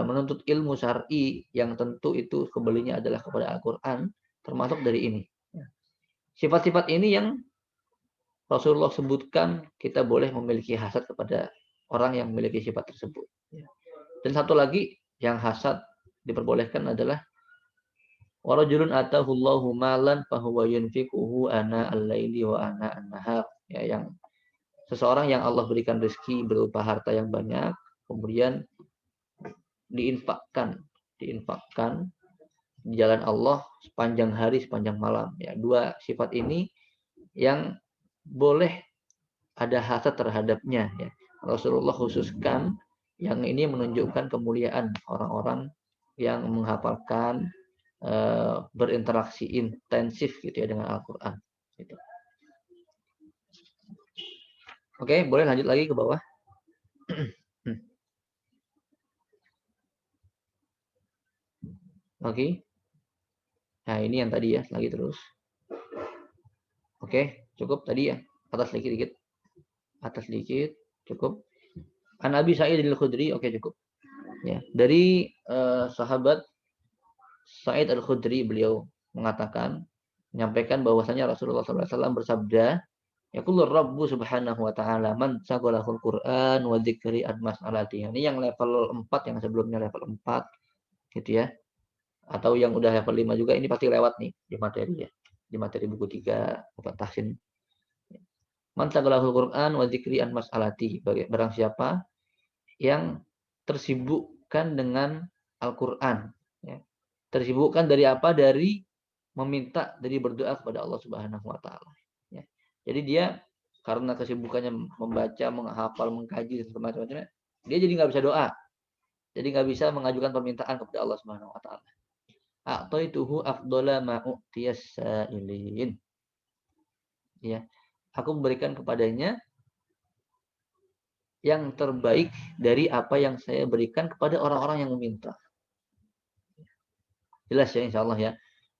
menuntut ilmu syar'i yang tentu itu kembalinya adalah kepada Al-Qur'an, termasuk dari ini. Sifat-sifat ini yang Rasulullah sebutkan kita boleh memiliki hasad kepada orang yang memiliki sifat tersebut. Dan satu lagi yang hasad diperbolehkan adalah warajulun atahullahu malan fahuwa yunfiquhu ana al-laili wa ana an-nahar. Ya, yang seseorang yang Allah berikan rezeki berupa harta yang banyak, kemudian diinfakkan di jalan Allah sepanjang hari, sepanjang malam. Ya, dua sifat ini yang boleh ada hasad terhadapnya. Ya. Rasulullah khususkan yang ini menunjukkan kemuliaan orang-orang yang menghafalkan, berinteraksi intensif gitu ya dengan Al-Quran. Gitu. Oke, boleh lanjut lagi ke bawah. Oke. Nah ini yang tadi ya, lagi terus. Oke, cukup tadi ya. Atas dikit-dikit. Atas dikit, cukup. An Abi Sa'id al-Khudri, oke cukup. Ya, dari sahabat Sa'id al-Khudri, beliau mengatakan, menyampaikan bahwasanya Rasulullah SAW bersabda, yaqulur Rabbu subhanahu wa ta'ala man saghalahul Qur'an wa dzikri an mas'alati. Ini yang level 4, yang sebelumnya level 4 gitu ya. Atau yang udah level 5 juga ini pasti lewat nih di materi ya. Di materi buku 3 Bapak Tahsin. Man saghalahul Qur'an wa dzikri an mas'alati. Barang siapa yang tersibukkan dengan Al-Qur'an ya. Tersibukkan dari apa? Dari meminta, dari berdoa kepada Allah Subhanahu wa taala. Ya. Jadi dia karena kesibukannya membaca, menghafal, mengkaji dan semacamnya, dia jadi nggak bisa doa. Jadi nggak bisa mengajukan permintaan kepada Allah Subhanahu wa taala. A'taituhu afdhala ma u'tiyas sa'ilin. Ya. Aku memberikan kepadanya yang terbaik dari apa yang saya berikan kepada orang-orang yang meminta. Jelas ya insyaallah ya.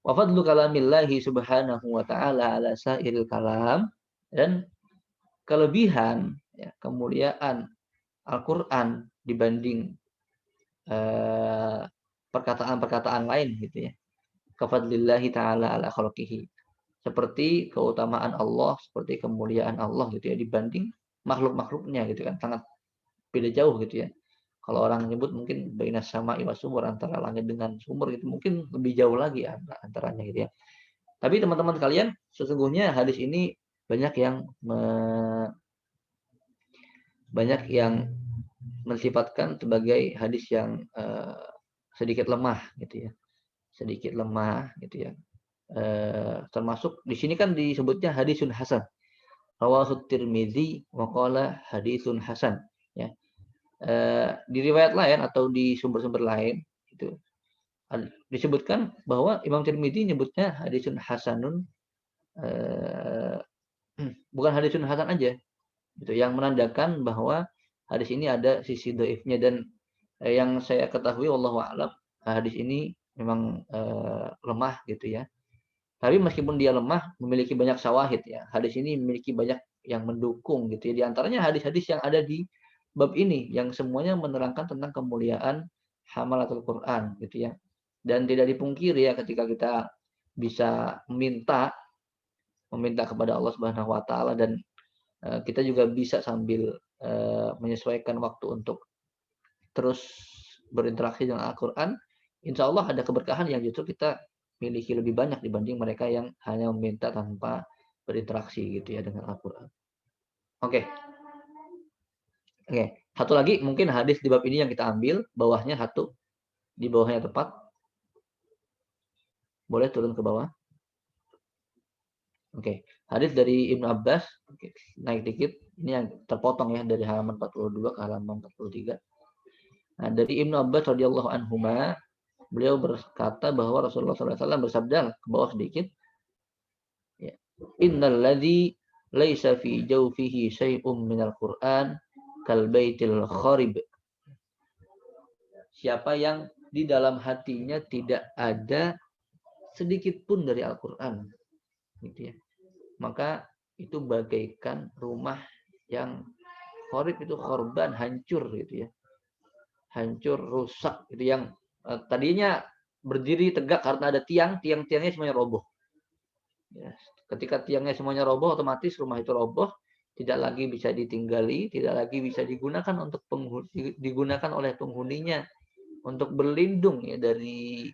Wa fadlu kalamillahi subhanahu wa ta'ala ala sairil kalam, dan kelebihan ya, kemuliaan Al-Qur'an dibanding perkataan-perkataan lain gitu ya. Kafadlillahi ta'ala ala khalqihi. Seperti keutamaan Allah, seperti kemuliaan Allah gitu ya dibanding makhluk-makhluknya gitu kan. Sangat beda jauh gitu ya. Kalau orang menyebut mungkin bainas sama'i was sumur, antara langit dengan sumur gitu, mungkin lebih jauh lagi antaranya gitu ya. Tapi teman-teman sekalian, sesungguhnya hadis ini banyak yang mensifatkan sebagai hadis yang sedikit lemah gitu ya. Sedikit lemah gitu ya. Termasuk di sini kan disebutnya hadisun hasan. Rawahu Tirmidzi wa qala hadisun hasan ya. Di riwayat lain atau di sumber-sumber lain itu disebutkan bahwa Imam Tirmidzi nyebutnya hadisun hasanun, bukan hadisun hasan aja gitu, yang menandakan bahwa hadis ini ada sisi dhaifnya. Dan yang saya ketahui wallahu a'lam, hadis ini memang lemah gitu ya. Tapi meskipun dia lemah, memiliki banyak syawahid ya. Hadis ini memiliki banyak yang mendukung gitu ya. Di antaranya hadis-hadis yang ada di bab ini yang semuanya menerangkan tentang kemuliaan hamalatul Quran gitu ya. Dan tidak dipungkiri ya ketika kita bisa meminta kepada Allah Subhanahu wa taala, dan kita juga bisa sambil menyesuaikan waktu untuk terus berinteraksi dengan Al-Qur'an, insya Allah ada keberkahan yang justru kita miliki lebih banyak dibanding mereka yang hanya meminta tanpa berinteraksi gitu ya dengan Al-Qur'an. Oke. Oke, satu lagi mungkin hadis di bab ini yang kita ambil, bawahnya satu, di bawahnya tepat. Boleh turun ke bawah. Oke, hadis dari Ibnu Abbas, oke, naik dikit. Ini yang terpotong ya dari halaman 42 ke halaman 43. Nah, dari Ibnu Abbas radhiyallahu anhuma, beliau berkata bahwa Rasulullah SAW bersabda, ke bawah sedikit, ya, innal ladzi laisa fi jawfihi syai'un minal Qur'an kal baitil kharib. Siapa yang di dalam hatinya tidak ada sedikit pun dari Al-Qur'an, gitu ya, maka itu bagaikan rumah yang kharib, itu korban, hancur gitu ya, hancur, rusak gitu, yang tadinya berdiri tegak karena ada tiangnya semuanya roboh ya. Ketika tiangnya semuanya roboh, otomatis rumah itu roboh, tidak lagi bisa ditinggali, tidak lagi bisa digunakan untuk digunakan oleh penghuninya untuk berlindung ya dari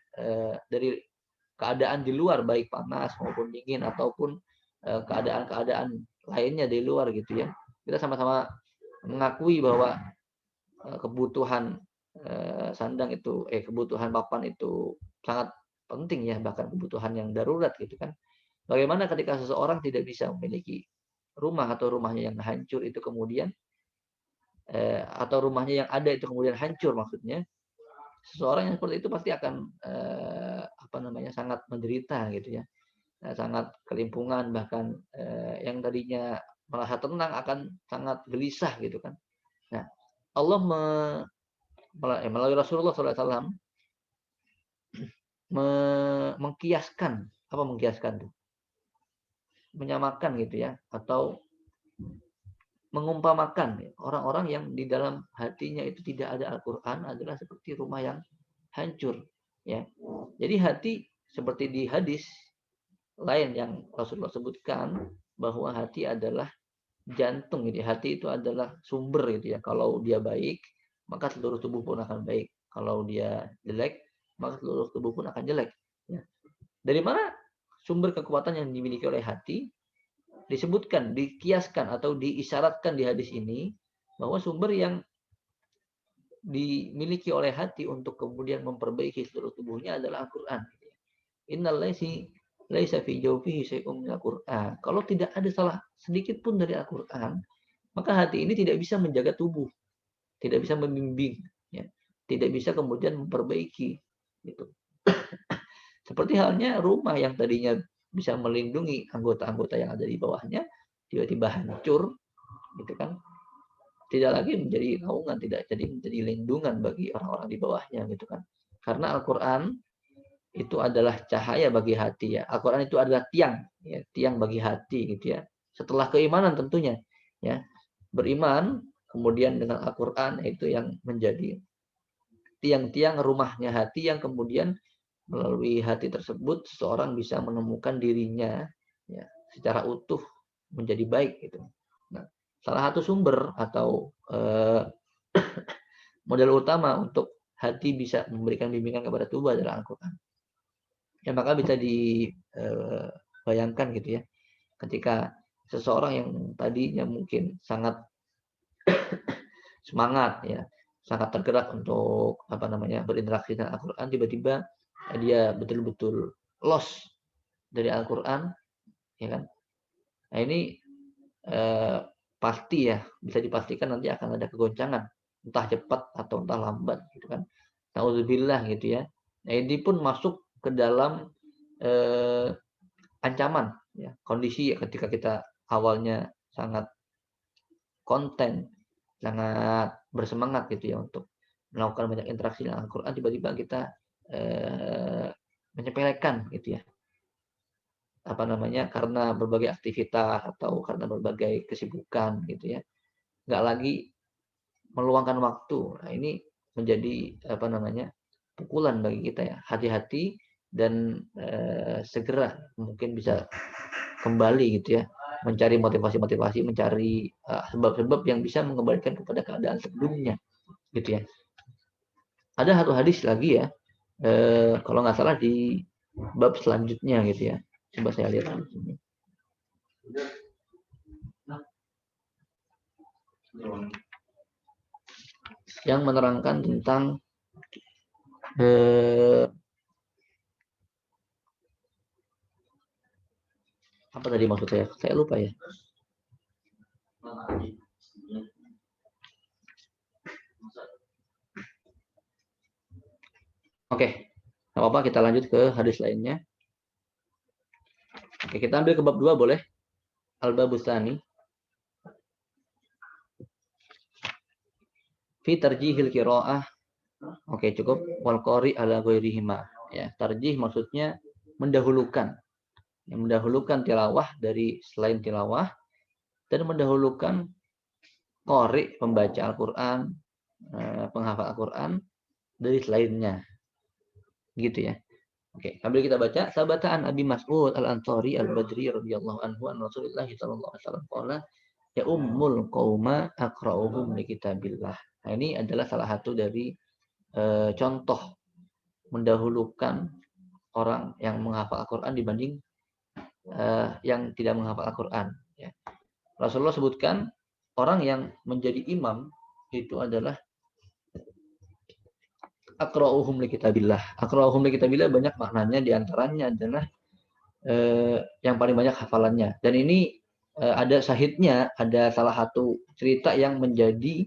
keadaan di luar, baik panas maupun dingin ataupun keadaan-keadaan lainnya di luar gitu ya. Kita sama-sama mengakui bahwa kebutuhan sandang itu, kebutuhan papan itu sangat penting ya, bahkan kebutuhan yang darurat gitu kan. Bagaimana ketika seseorang tidak bisa memiliki rumah atau rumahnya yang hancur itu kemudian atau rumahnya yang ada itu kemudian hancur, maksudnya seseorang yang seperti itu pasti akan sangat menderita gitu ya. Sangat kelimpungan, bahkan yang tadinya merasa tenang akan sangat gelisah gitu kan. Nah, Allah melalui Rasulullah SAW mengkiaskan, apa mengkiaskan tuh? Menyamakan gitu ya, atau mengumpamakan orang-orang yang di dalam hatinya itu tidak ada Al-Qur'an adalah seperti rumah yang hancur ya. Jadi hati seperti di hadis lain yang Rasulullah sebutkan bahwa hati adalah jantung gitu. Hati itu adalah sumber gitu ya. Kalau dia baik, maka seluruh tubuh pun akan baik. Kalau dia jelek, maka seluruh tubuh pun akan jelek ya. Dari mana sumber kekuatan yang dimiliki oleh hati? Disebutkan, dikiaskan atau diisyaratkan di hadis ini bahwa sumber yang dimiliki oleh hati untuk kemudian memperbaiki seluruh tubuhnya adalah Al-Qur'an. Innal laisa fi jawfihi syai'un minal Qur'an. Kalau tidak ada salah sedikit pun dari Al-Qur'an, maka hati ini tidak bisa menjaga tubuh, tidak bisa membimbing, ya, tidak bisa kemudian memperbaiki. Gitu. Seperti halnya rumah yang tadinya bisa melindungi anggota-anggota yang ada di bawahnya, tiba-tiba hancur, gitu kan? Tidak lagi menjadi naungan, tidak jadi menjadi lindungan bagi orang-orang di bawahnya, gitu kan? Karena Al-Quran itu adalah cahaya bagi hati ya. Al-Quran itu adalah tiang, ya, tiang bagi hati, gitu ya. Setelah keimanan tentunya, ya, beriman, kemudian dengan Al-Quran itu yang menjadi tiang-tiang rumahnya hati yang kemudian melalui hati tersebut seseorang bisa menemukan dirinya ya, secara utuh menjadi baik gitu. Nah, salah satu sumber atau modal utama untuk hati bisa memberikan bimbingan kepada tubuh adalah Al-Quran. Ya, maka bisa dibayangkan gitu ya, ketika seseorang yang tadinya mungkin sangat semangat ya, sangat tergerak untuk berinteraksi dengan Al-Quran, tiba-tiba dia betul-betul lost dari Al-Quran, ya kan? Nah ini pasti ya, bisa dipastikan nanti akan ada kegoncangan, entah cepat atau entah lambat, gitu kan? Nauzubillah gitu ya. Nah ini pun masuk ke dalam ancaman, ya, kondisi ya, ketika kita awalnya sangat konten, sangat bersemangat gitu ya untuk melakukan banyak interaksi dengan Al-Quran, tiba-tiba kita menyepelekan gitu ya. karena berbagai aktivitas atau karena berbagai kesibukan gitu ya, nggak lagi meluangkan waktu. Nah, ini menjadi pukulan bagi kita ya. Hati-hati dan segera mungkin bisa kembali gitu ya, mencari motivasi-motivasi, mencari sebab-sebab yang bisa mengembalikan kepada keadaan sebelumnya gitu ya. Ada satu hadis lagi ya, kalau nggak salah di bab selanjutnya gitu ya. Coba saya lihat di sini. Yang menerangkan tentang apa tadi maksud saya? Saya lupa ya. Oke, nggak apa-apa, kita lanjut ke hadis lainnya. Oke, kita ambil ke bab 2 boleh? Al-Babus Tsani. Fi tarjihil qiraah. Oke, cukup. Wal qari ala ghairihima. Ya, tarjih maksudnya mendahulukan. Yang mendahulukan tilawah dari selain tilawah dan mendahulukan qari, pembaca Al-Qur'an, penghafal Al-Qur'an dari selainnya. Gitu ya. Oke, sambil kita baca, sabataan Abi Mas'ud Al-Ansari Al-Badri radhiyallahu anhu an Rasulullah sallallahu alaihi wasallam qala ya ummul qauma aqra'uhum li kitabillah. Nah, ini adalah salah satu dari contoh mendahulukan orang yang menghafal Al-Qur'an dibanding yang tidak menghafal Al-Qur'an ya. Rasulullah sebutkan orang yang menjadi imam itu adalah aqra'uhum li kitabillah. Aqra'uhum li kitabillah banyak maknanya, diantaranya adalah yang paling banyak hafalannya. Dan ini ada syahidnya, ada salah satu cerita yang menjadi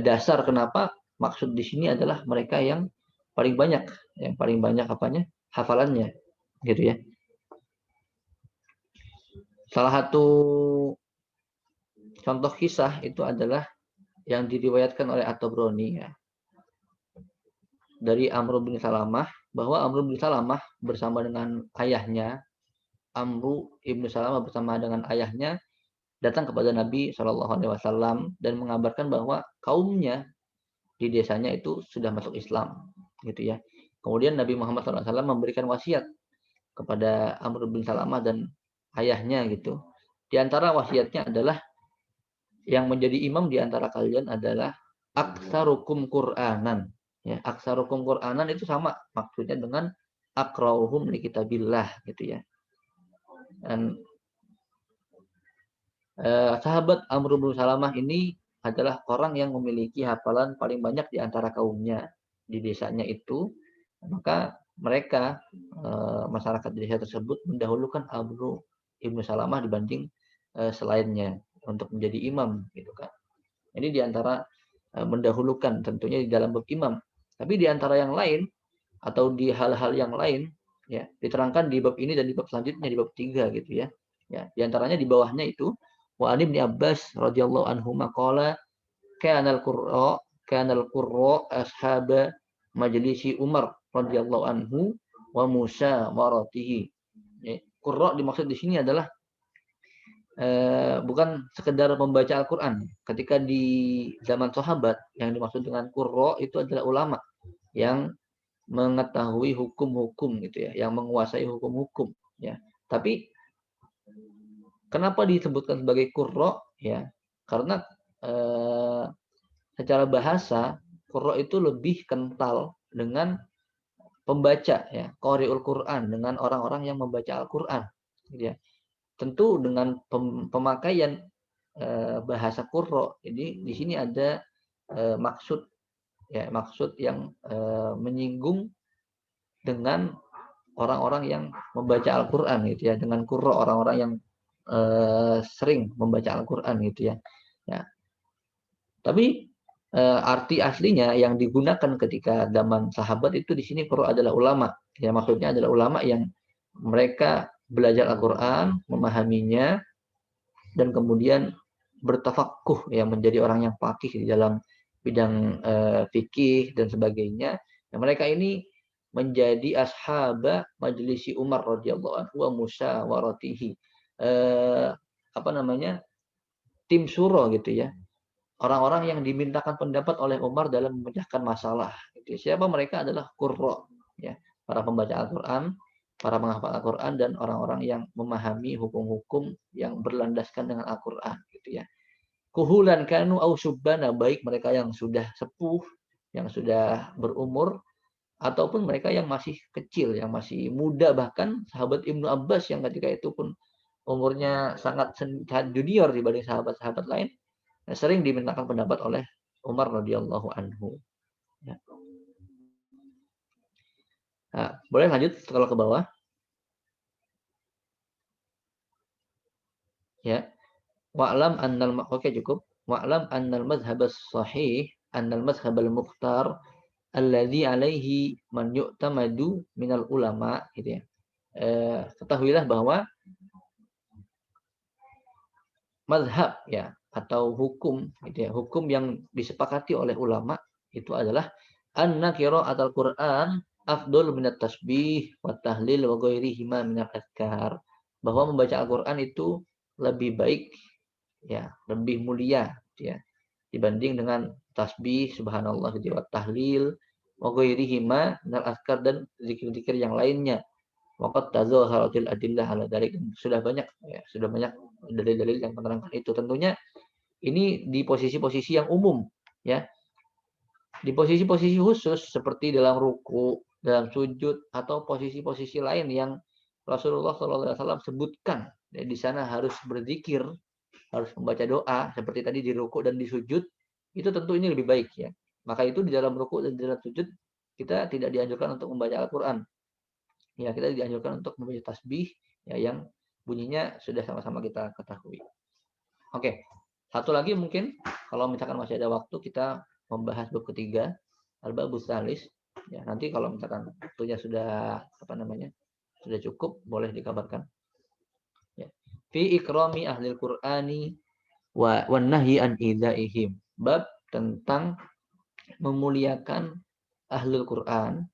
dasar kenapa maksud di sini adalah mereka yang paling banyak hafalannya, gitu ya. Salah satu contoh kisah itu adalah yang diriwayatkan oleh At-Tabrani ya, dari Amr bin Salamah, bahwa Amr bin Salamah bersama dengan ayahnya, Amru ibnu Salamah bersama dengan ayahnya datang kepada Nabi Shallallahu Alaihi Wasallam dan mengabarkan bahwa kaumnya di desanya itu sudah masuk Islam, gitu ya. Kemudian Nabi Muhammad SAW memberikan wasiat kepada Amr bin Salamah dan ayahnya gitu. Di antara wasiatnya adalah yang menjadi imam di antara kalian adalah aksarukum Qur'anan. Ya, aksarukum Qur'anan itu sama maksudnya dengan aqra'uhum li kitabillah gitu ya. Dan sahabat Amr bin Salamah ini adalah orang yang memiliki hafalan paling banyak di antara kaumnya di desanya itu. Maka mereka masyarakat di desa tersebut mendahulukan Amr bin Salamah dibanding selainnya untuk menjadi imam gitu kan. Ini di antara mendahulukan tentunya di dalam bab imam. Tapi di antara yang lain atau di hal-hal yang lain ya diterangkan di bab ini dan di bab selanjutnya di bab 3 gitu ya. Ya, di antaranya di bawahnya itu wa Ibnu Abbas radhiyallahu anhu maqala kana al-qurra ashaba majlisi Umar radhiyallahu anhu wa Musa waratihi. Ya, qurra dimaksud di sini adalah bukan sekedar membaca Al-Qur'an. Ketika di zaman sahabat yang dimaksud dengan qurra itu adalah ulama yang mengetahui hukum-hukum gitu ya, yang menguasai hukum-hukum ya. Tapi kenapa disebutkan sebagai qurra ya? Karena secara bahasa qurra itu lebih kental dengan pembaca ya, qari'ul Qur'an, dengan orang-orang yang membaca Al-Qur'an gitu ya. Tentu dengan pemakaian bahasa qurra ini di sini ada maksud yang menyinggung dengan orang-orang yang membaca Al-Qur'an gitu ya, dengan qurra, orang-orang yang sering membaca Al-Qur'an gitu ya. Ya. Tapi arti aslinya yang digunakan ketika zaman sahabat itu di sini qurra adalah ulama. Ya, maksudnya adalah ulama yang mereka belajar Al-Qur'an, memahaminya dan kemudian bertafaqquh ya, menjadi orang yang faqih di dalam bidang fikih dan sebagainya. Nah, mereka ini menjadi ashaba majlisi Umar radhiyallahu anhu wa musyawaratihi. Tim syuro gitu ya. Orang-orang yang dimintakan pendapat oleh Umar dalam memecahkan masalah. Gitu. Siapa mereka adalah qurra, ya, para pembaca Al-Qur'an, para penghafal Al-Qur'an dan orang-orang yang memahami hukum-hukum yang berlandaskan dengan Al-Qur'an gitu ya. Kuhulan kanu au subbana, baik mereka yang sudah sepuh, yang sudah berumur ataupun mereka yang masih kecil, yang masih muda, bahkan sahabat Ibnu Abbas yang ketika itu pun umurnya sangat junior dibanding sahabat-sahabat lain, sering dimintakan pendapat oleh Umar radhiyallahu anhu. Ya. Nah, boleh lanjut kalau ke bawah. Ya. Wa'lam annal oke cukup. Wa'lam annal madhhab as-sahih, annal madhhab al-mukhtar alladzi alaihi man yu'tamadu minal ulama gitu ya. Ketahuilah bahwa mazhab ya atau hukum gitu ya, hukum yang disepakati oleh ulama itu adalah anna qira'atul Qur'an afdal minat tasbih wa tahlil wa ghairihima minal azkar, bahwa membaca Al-Qur'an itu lebih baik ya, lebih mulia gitu ya dibanding dengan tasbih subhanallah gitu, wa tahlil wa ghairihima minal azkar dan zikir-zikir yang lainnya. Waqad tazaharatil adillah ala dzalik, sudah banyak ya, sudah banyak dalil-dalil yang menerangkan itu. Tentunya ini di posisi-posisi yang umum ya. Di posisi-posisi khusus seperti dalam ruku, dalam sujud atau posisi-posisi lain yang Rasulullah SAW sebutkan. Ya, di sana harus berzikir, harus membaca doa seperti tadi di ruku dan di sujud, itu tentu ini lebih baik ya. Maka itu di dalam ruku dan di dalam sujud kita tidak dianjurkan untuk membaca Al-Qur'an. Ya, kita dianjurkan untuk membaca tasbih ya yang bunyinya sudah sama-sama kita ketahui. Oke. Satu lagi mungkin kalau misalkan masih ada waktu kita membahas bab ketiga, al-babus salis. Ya, nanti kalau misalkan waktunya sudah sudah cukup boleh dikabarkan. Ya. Fi ikrami ahlil Qur'ani wa wan nahyi an idaihim. Bab tentang memuliakan ahlul Qur'an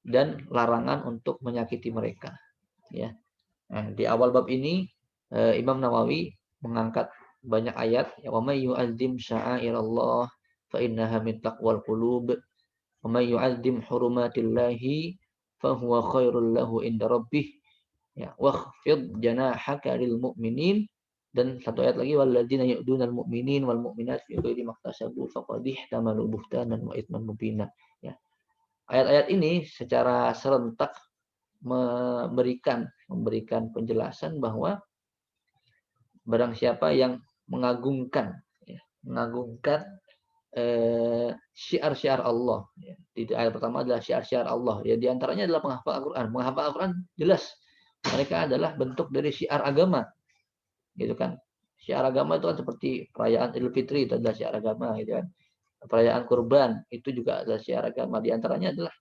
dan larangan untuk menyakiti mereka. Ya. Nah, di awal bab ini Imam Nawawi mengangkat banyak ayat. Ya, wa may yu'azzim sya'airallah fa innaha min taqwal qulub. Wa may yu'azzim hurumatillahi fa huwa khairul lahu inda rabbih. Ya, wakhfid janahaka lil mu'minin, dan satu ayat lagi walladzina yu'dunal mu'minin wal mu'minat fi ghairi maktasabu faqad ihtamalu buhtanan wa itsman mubina. Ya. Ayat-ayat ini secara serentak memberikan penjelasan bahwa barang siapa yang mengagungkan syiar-syiar Allah ya. Di ayat pertama adalah syiar-syiar Allah ya, di antaranya adalah penghafal Al-Qur'an. Menghafal Al-Qur'an jelas mereka adalah bentuk dari syiar agama gitu kan. Syiar agama itu kan seperti perayaan Idul Fitri, itu adalah syiar agama gitu kan. Perayaan kurban itu juga adalah syiar agama. Di antaranya adalah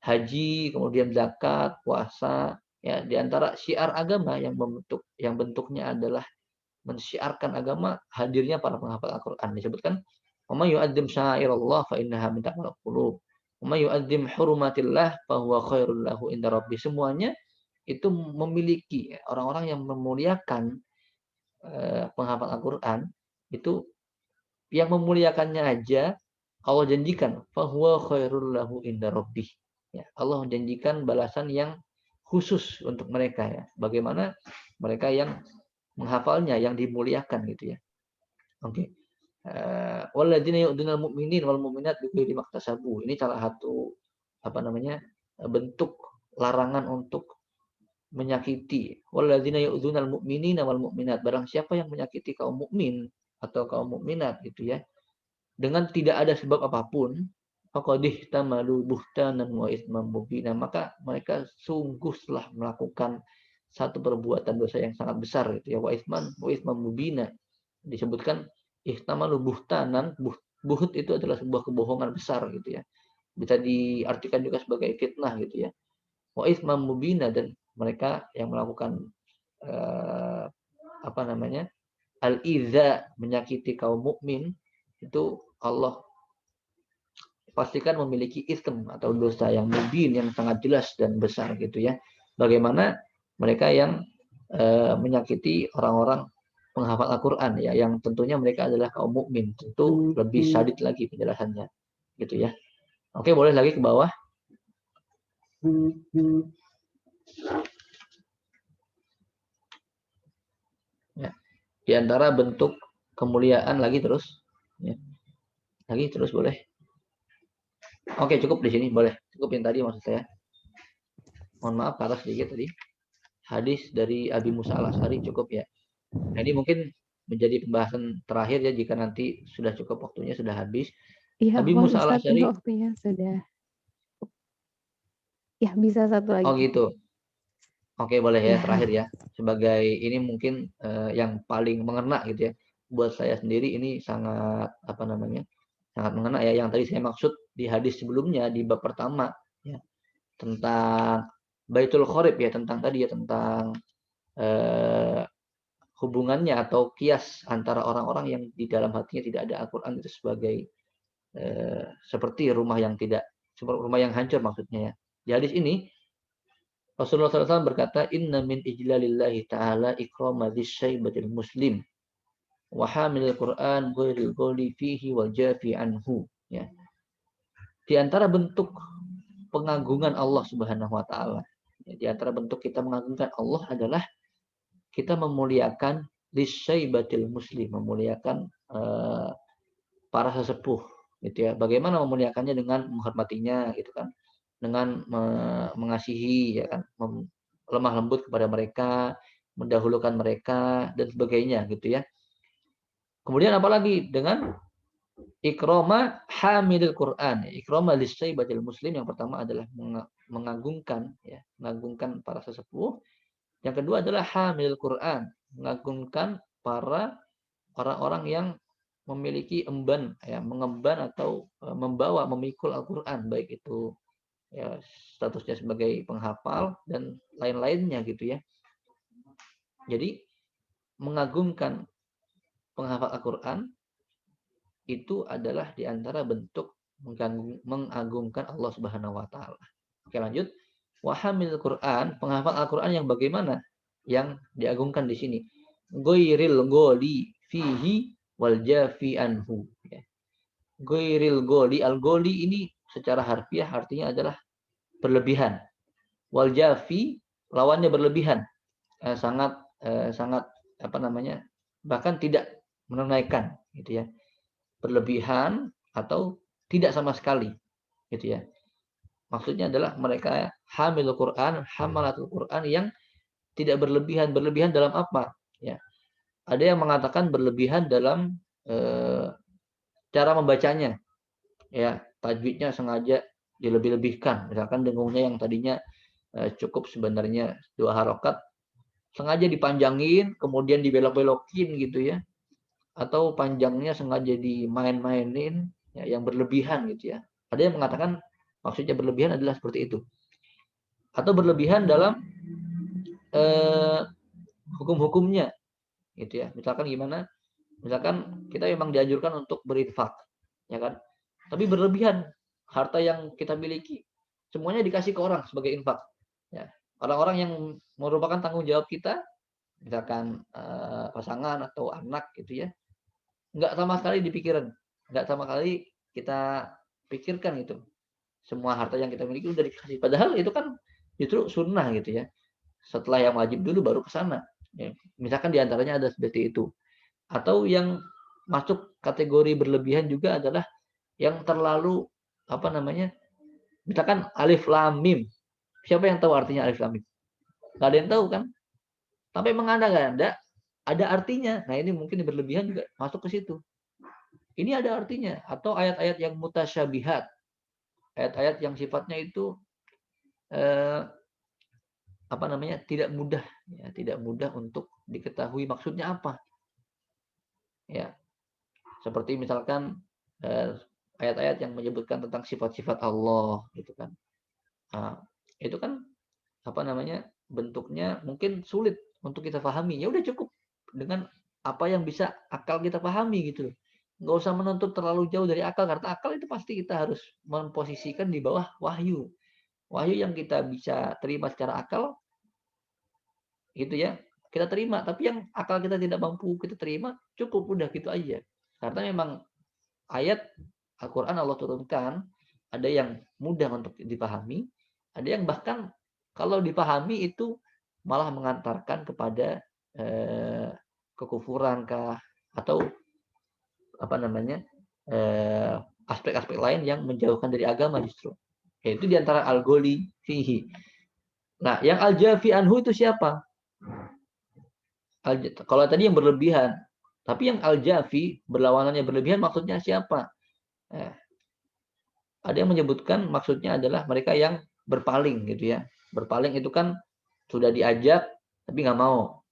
haji, kemudian zakat, puasa, ya, di antara syiar agama yang bentuknya adalah mensyiarkan agama, hadirnya para penghafal Al-Qur'an. Disebutkan, "Wa may yu'azzim sya'airallah fa innaha min taqwal qulub. Wa may yu'azzim hurumatillah fa huwa khairul lahu inda rabbih." Semuanya itu memiliki orang-orang yang memuliakan penghafal Al-Qur'an, itu yang memuliakannya aja Allah janjikan, fa huwa khairul lahu inda rabbih. Ya, Allah menjanjikan balasan yang khusus untuk mereka ya. Bagaimana mereka yang menghafalnya, yang dimuliakan gitu ya. Oke. Walladzina yu'dunal mu'minin wal mu'minat bighairi maktasabu. Ini salah satu bentuk larangan untuk menyakiti. Walladzina yu'dunal mu'minina wal mu'minat. Barang siapa yang menyakiti kaum mukmin atau kaum mukminat gitu ya, dengan tidak ada sebab apapun, faqadih tamalu buhtanan wa itsman mubina, maka mereka sungguh telah melakukan satu perbuatan dosa yang sangat besar gitu ya, wa itsman mubina. Disebutkan ihtamalu buhtanan, buhut itu adalah sebuah kebohongan besar gitu ya. Bisa diartikan juga sebagai fitnah gitu ya. Wa itsman mubina, dan mereka yang melakukan al-idza, menyakiti kaum mukmin, itu Allah pastikan memiliki ism atau dosa yang mubin, yang sangat jelas dan besar gitu ya. Bagaimana mereka yang menyakiti orang-orang penghafal Al-Quran ya, yang tentunya mereka adalah kaum mukmin, tentu lebih sadid lagi penjelasannya gitu ya. Oke, boleh lagi ke bawah. Ya. Di antara bentuk kemuliaan lagi terus ya. Lagi terus boleh. Oke, cukup di sini boleh. Cukup yang tadi maksud saya. Mohon maaf ke atas sedikit tadi. Hadis dari Abi Musa al-Asy'ari cukup ya. Nah, ini mungkin menjadi pembahasan terakhir ya, jika nanti sudah cukup waktunya, sudah habis. Iya, Abi mohon Musa Ustadz, ini al-Asy'ari. waktunya sudah. Ya, bisa satu lagi. Oh gitu. Oke, boleh ya, Ya. terakhir ya. Sebagai ini mungkin yang paling mengena gitu ya. Buat saya sendiri ini sangat apa namanya? Sangat mengena ya, yang tadi saya maksud di hadis sebelumnya di bab pertama ya, tentang Baitul Qorib ya, tentang tadi ya, tentang eh, hubungannya atau kias antara orang-orang yang di dalam hatinya tidak ada Al-Qur'an itu sebagai seperti rumah yang hancur maksudnya ya. Di hadis ini Rasulullah SAW berkata, Inna min ijlalillahi ta'ala ikrama syaibatil muslim wa hamilil Qur'an ghairil ghali fihi wal jafi anhu. Ya. Di antara bentuk pengagungan Allah Subhanahu wa taala, ya, di antara bentuk kita mengagungkan Allah adalah kita memuliakan lisyaibatil muslim, memuliakan para sesepuh gitu ya. Bagaimana memuliakannya? Dengan menghormatinya gitu kan, dengan mengasihi ya kan, lemah lembut kepada mereka, mendahulukan mereka dan sebagainya gitu ya. Kemudian apalagi dengan ikroma hamilil Quran, ikroma lisyaibatil muslim. Yang pertama adalah mengagungkan ya, mengagungkan para sesepuh. Yang kedua adalah hamilil Quran, mengagungkan para orang-orang yang memiliki emban ya, mengemban atau membawa, memikul Al-Qur'an, baik itu ya statusnya sebagai penghafal dan lain-lainnya gitu ya. Jadi mengagungkan penghafal Al-Qur'an itu adalah di antara bentuk mengagungkan Allah Subhanahu wa taala. Oke, lanjut. Wa hamil Qur'an, penghafal Al-Qur'an yang bagaimana? Yang diagungkan di sini. Ghairil ghali fihi wal jafi anhu. Ya. Ghairil ghali, al-ghali ini secara harfiah artinya adalah berlebihan. Wal jafi lawannya berlebihan. Sangat apa namanya? Bahkan tidak menunaikan gitu ya. Berlebihan atau tidak sama sekali gitu ya. Maksudnya adalah mereka hamilul Quran, hamalatul Quran yang tidak berlebihan. Berlebihan dalam apa? Ya. Ada yang mengatakan berlebihan dalam cara membacanya. Ya, tajwidnya sengaja dilebih-lebihkan. Misalkan dengungnya yang tadinya cukup sebenarnya 2 harokat, sengaja dipanjangin, kemudian dibelok-belokin gitu ya. Atau panjangnya sengaja dimain-mainin ya, yang berlebihan gitu ya. Ada yang mengatakan maksudnya berlebihan adalah seperti itu. Atau berlebihan dalam hukum-hukumnya gitu ya. Misalkan gimana? Misalkan kita memang dianjurkan untuk berinfak, ya kan? Tapi berlebihan, harta yang kita miliki semuanya dikasih ke orang sebagai infak. Ya. Orang-orang yang merupakan tanggung jawab kita, misalkan pasangan atau anak gitu ya, nggak sama sekali dipikiran, nggak sama sekali kita pikirkan itu. Semua harta yang kita miliki udah dikasih. Padahal itu kan justru sunnah gitu ya. Setelah yang wajib dulu baru ke sana. Ya. Misalkan diantaranya ada seperti itu. Atau yang masuk kategori berlebihan juga adalah yang terlalu apa namanya? Misalkan alif lam mim. Siapa yang tahu artinya alif lam mim? Gak ada yang tahu kan? Tapi mengada-ngada ada artinya. Nah, ini mungkin berlebihan juga masuk ke situ. Ini ada artinya. Atau ayat-ayat yang mutasyabihat. Ayat-ayat yang sifatnya itu apa namanya? Tidak mudah ya, tidak mudah untuk diketahui maksudnya apa. Ya. Seperti misalkan ayat-ayat yang menyebutkan tentang sifat-sifat Allah gitu kan. Nah, itu kan apa namanya? Bentuknya mungkin sulit untuk kita pahami. Ya udah cukup dengan apa yang bisa akal kita pahami gitu. nggak usah menuntut terlalu jauh dari akal, karena akal itu pasti kita harus memposisikan di bawah wahyu. Wahyu yang kita bisa terima secara akal, gitu ya, kita terima. Tapi yang akal kita tidak mampu kita terima, cukup udah gitu aja. Karena memang ayat Al-Quran Allah turunkan, ada yang mudah untuk dipahami, ada yang bahkan kalau dipahami itu malah mengantarkan kepada kekufuran kah, atau apa namanya, aspek-aspek lain yang menjauhkan dari agama justru. Yaitu diantara al-gholi fihi. Nah, yang al-jafi anhu itu siapa? Kalau tadi yang berlebihan, tapi yang al-jafi berlawanannya berlebihan maksudnya siapa? Eh, ada yang menyebutkan maksudnya adalah mereka yang berpaling gitu ya. Berpaling itu kan sudah diajak tapi nggak mau,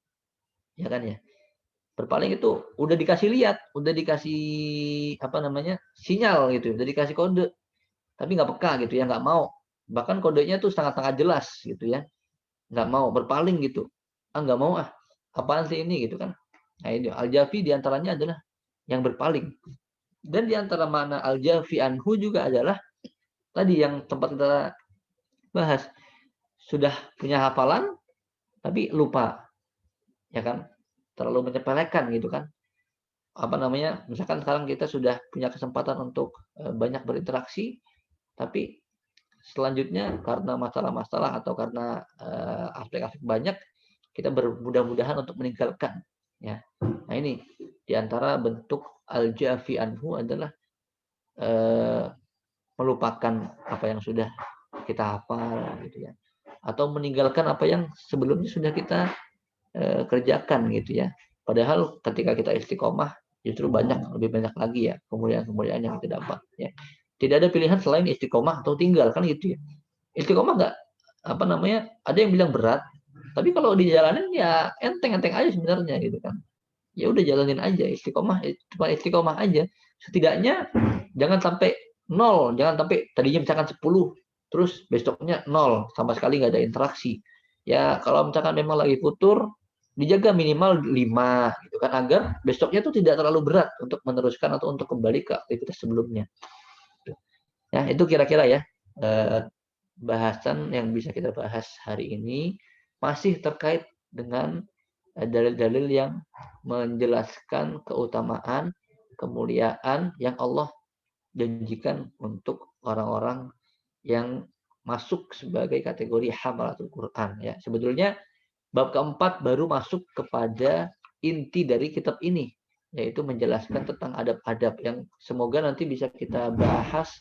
ya kan ya. Berpaling itu udah dikasih lihat, udah dikasih apa namanya sinyal gitu, udah dikasih kode, tapi nggak peka gitu ya, nggak mau. Bahkan kodenya tuh sangat-sangat jelas gitu ya, nggak mau, berpaling gitu. Ah nggak mau ah, apaan sih ini gitu kan. Nah ini al-jafi diantaranya adalah yang berpaling. Dan diantara makna al-jafi anhu juga adalah tadi yang tempat kita bahas, sudah punya hafalan tapi lupa, ya kan, terlalu menyepelekan gitu kan. Apa namanya, misalkan sekarang kita sudah punya kesempatan untuk banyak berinteraksi, tapi selanjutnya karena masalah-masalah atau karena aspek-aspek banyak, kita bermudah-mudahan untuk meninggalkan, ya. Nah ini diantara bentuk al-jafi anhu adalah melupakan apa yang sudah kita hafal gitu ya, atau meninggalkan apa yang sebelumnya sudah kita kerjakan gitu ya. Padahal ketika kita istiqomah justru lebih banyak lagi ya kemuliaan-kemuliaan yang kita dapat ya. Tidak ada pilihan selain istiqomah atau tinggal kan gitu ya. Istiqomah nggak apa namanya, ada yang bilang berat, tapi kalau dijalanin ya enteng-enteng aja sebenarnya gitu kan. Ya udah jalanin aja, istiqomah cuma istiqomah aja. Setidaknya jangan sampai nol, jangan sampai tadinya misalkan 10 terus besoknya nol, sama sekali nggak ada interaksi. Ya kalau misalkan memang lagi futur, dijaga minimal 5 gitu kan, agar besoknya tuh tidak terlalu berat untuk meneruskan atau untuk kembali ke aktivitas sebelumnya. Ya, itu kira-kira ya bahasan yang bisa kita bahas hari ini, masih terkait dengan dalil-dalil yang menjelaskan keutamaan, kemuliaan yang Allah janjikan untuk orang-orang yang masuk sebagai kategori hamalatul Quran ya. Sebetulnya bab keempat baru masuk kepada inti dari kitab ini, yaitu menjelaskan tentang adab-adab yang semoga nanti bisa kita bahas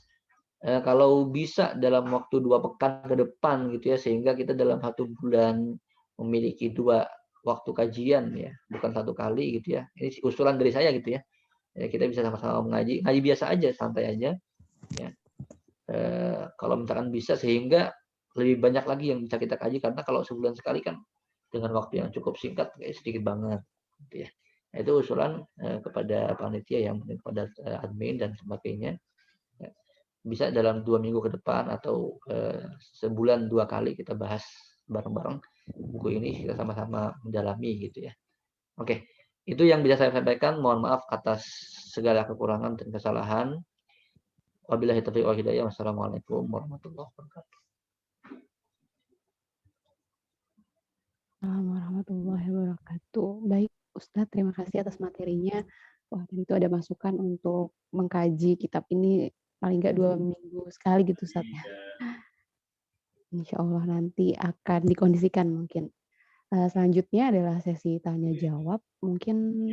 kalau bisa dalam waktu 2 pekan ke depan gitu ya, sehingga kita dalam 1 bulan memiliki 2 waktu kajian ya, bukan 1 kali gitu ya. Ini usulan dari saya gitu ya. Ya kita bisa sama-sama ngaji biasa aja, santai aja ya. Kalau misalkan bisa, sehingga lebih banyak lagi yang bisa kita kaji, karena kalau sebulan sekali kan dengan waktu yang cukup singkat kayak sedikit banget gitu ya. Nah, itu usulan kepada panitia yang kepada admin dan sebagainya. Ya. Bisa dalam 2 minggu ke depan atau sebulan 2 kali kita bahas bareng-bareng buku ini, kita sama-sama mendalami gitu ya. Oke, itu yang bisa saya sampaikan. Mohon maaf atas segala kekurangan dan kesalahan. Wabillahi taufiq wal hidayah. Wassalamualaikum warahmatullahi wabarakatuh. Assalamualaikum warahmatullahi wabarakatuh. Baik, Ustadz, terima kasih atas materinya. Wah, tadi itu ada masukan untuk mengkaji kitab ini paling nggak 2 minggu sekali gitu, Ustadz ya. Insya Allah nanti akan dikondisikan mungkin. Selanjutnya adalah sesi tanya jawab. Mungkin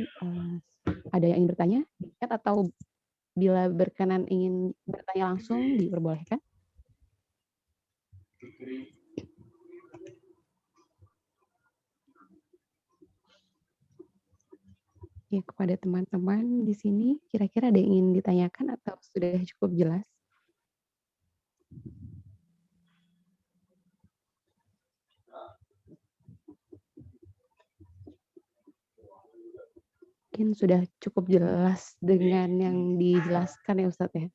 ada yang ingin bertanya di chat, atau bila berkenan ingin bertanya langsung diperbolehkan. Ya, kepada teman-teman di sini, kira-kira ada yang ingin ditanyakan atau sudah cukup jelas? Mungkin sudah cukup jelas dengan yang dijelaskan ya Ustadz ya.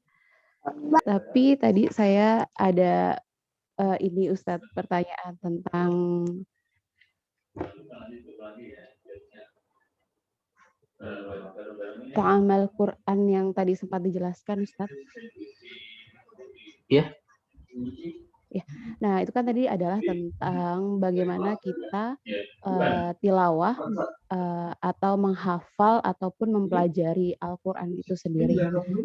Tapi tadi saya ada ini Ustadz, pertanyaan tentang Ta'amal Quran yang tadi sempat dijelaskan, Ustadz. Ya. Ya. Nah, itu kan tadi adalah tentang bagaimana kita tilawah atau menghafal ataupun mempelajari Al-Quran itu sendiri.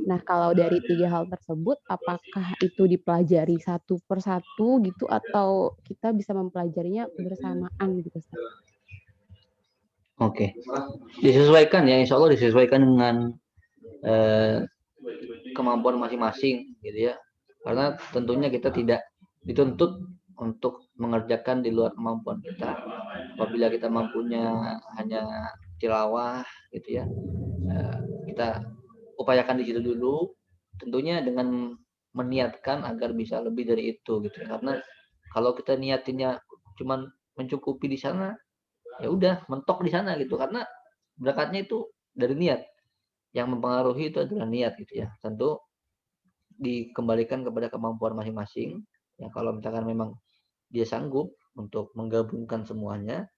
Nah, kalau dari 3 hal tersebut, apakah itu dipelajari satu persatu gitu atau kita bisa mempelajarinya bersamaan gitu, Ustaz? Oke. Disesuaikan ya, insya Allah disesuaikan dengan kemampuan masing-masing gitu ya. Karena tentunya kita tidak dituntut untuk mengerjakan di luar kemampuan kita. Apabila kita mampunya hanya tilawah gitu ya, kita upayakan di situ dulu, tentunya dengan meniatkan agar bisa lebih dari itu gitu ya. Karena kalau kita niatinnya cuman mencukupi di sana, ya udah mentok di sana gitu. Karena berangkatnya itu dari niat. Yang mempengaruhi itu adalah niat gitu ya. Tentu dikembalikan kepada kemampuan masing-masing. Ya kalau misalkan memang dia sanggup untuk menggabungkan semuanya,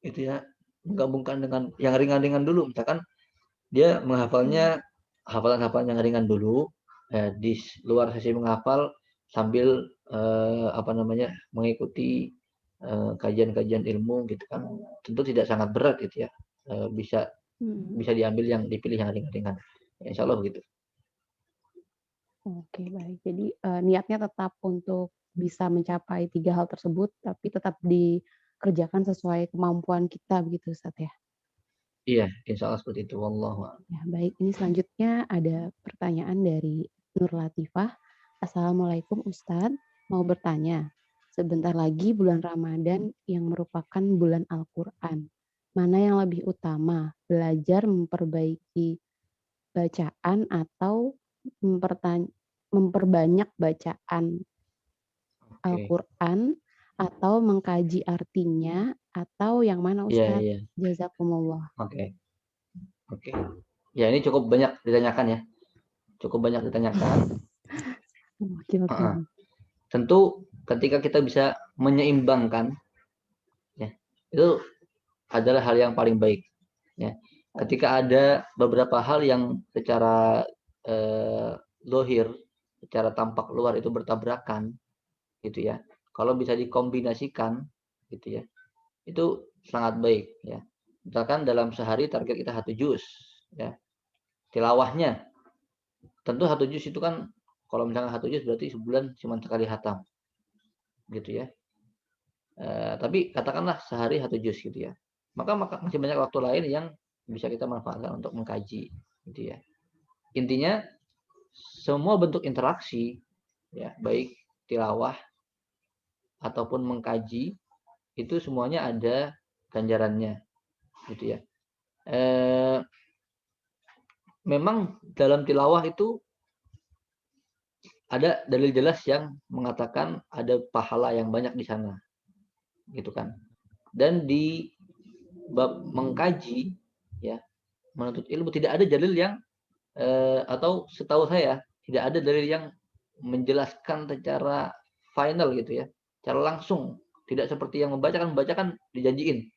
itu ya, menggabungkan dengan yang ringan-ringan dulu. Misalkan dia menghafalnya hafalan-hafalan yang ringan dulu, di luar sesi menghafal sambil mengikuti kajian-kajian ilmu gitu kan. Tentu tidak sangat berat gitu ya. Bisa diambil yang dipilih yang ringan-ringan. Ya, insya Allah begitu. Oke, baik. Jadi niatnya tetap untuk bisa mencapai 3 hal tersebut, tapi tetap dikerjakan sesuai kemampuan kita begitu, Ustaz ya? Iya, insya Allah seperti itu. Wallahu a'lam. Ya, baik. Ini selanjutnya ada pertanyaan dari Nur Latifah. Assalamualaikum Ustadz, mau bertanya. Sebentar lagi bulan Ramadan yang merupakan bulan Al-Quran. Mana yang lebih utama, belajar memperbaiki bacaan atau memperbanyak bacaan Al-Quran atau mengkaji artinya atau yang mana Ustadz? Iya. Jazakumullah. Oke. Ya ini cukup banyak ditanyakan ya. Tentu ketika kita bisa menyeimbangkan, ya itu adalah hal yang paling baik. Ya. Ketika ada beberapa hal yang secara lohir, secara tampak luar itu bertabrakan, gitu ya. Kalau bisa dikombinasikan, gitu ya, itu sangat baik. Ya. Misalkan dalam sehari target kita 1 juz, ya. Tilawahnya, tentu 1 juz itu kan, kalau misalkan 1 juz berarti sebulan cuma sekali khatam, gitu ya. Tapi katakanlah sehari 1 juz gitu ya. Maka masih banyak waktu lain yang bisa kita manfaatkan untuk mengkaji, gitu ya. Intinya semua bentuk interaksi, ya baik tilawah ataupun mengkaji itu semuanya ada ganjarannya, gitu ya. Memang dalam tilawah itu ada dalil jelas yang mengatakan ada pahala yang banyak di sana, gitu kan. Dan di bab mengkaji, ya menuntut ilmu tidak ada dalil yang atau setahu saya tidak ada dalil yang menjelaskan secara final gitu ya, secara langsung. Tidak seperti yang membacakan dijanjiin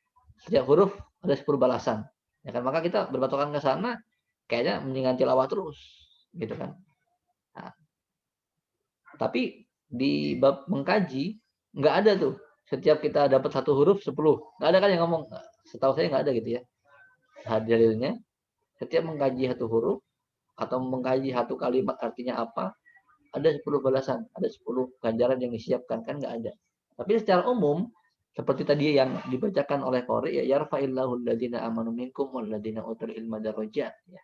setiap huruf ada 10 balasan, ya kan. Maka kita berpatokan ke sana, kayaknya mendingan tilawah terus, gitu kan. Nah, tapi di bab mengkaji nggak ada tuh. Setiap kita dapat 1 huruf 10, nggak ada kan yang ngomong. Setahu saya nggak ada gitu ya. Dalilnya setiap mengkaji 1 huruf atau mengkaji 1 kalimat artinya apa, ada 10 balasan, ada 10 ganjaran yang disiapkan, kan nggak ada. Tapi secara umum seperti tadi yang dibacakan oleh qari, ya yarfa'illahu alladziina aamanu minkum walladziina utul ilma darajat, ya.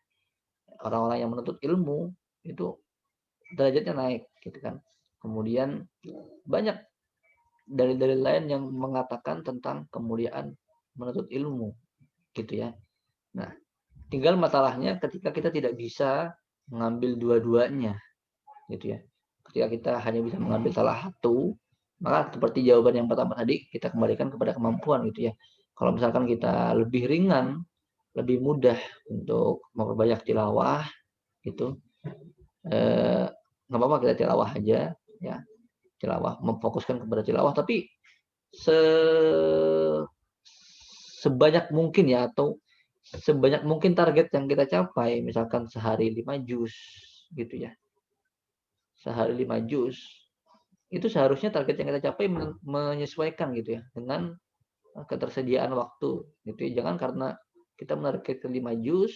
Orang-orang yang menuntut ilmu itu derajatnya naik, gitu kan. Kemudian banyak dalil-dalil lain yang mengatakan tentang kemuliaan menuntut ilmu, gitu ya. Nah, tinggal masalahnya ketika kita tidak bisa mengambil dua-duanya, gitu ya. Ketika kita hanya bisa mengambil salah satu, maka seperti jawaban yang pertama tadi, kita kembalikan kepada kemampuan, gitu ya. Kalau misalkan kita lebih ringan, lebih mudah untuk memperbanyak tilawah, gitu, nggak apa-apa kita tilawah aja, ya. Tilawah, memfokuskan kepada tilawah, tapi sebanyak mungkin ya, atau sebanyak mungkin target yang kita capai, misalkan sehari 5 juz gitu ya. Sehari 5 juz, itu seharusnya target yang kita capai menyesuaikan gitu ya dengan ketersediaan waktu gitu ya. Jangan karena kita menargetkan 5 juz,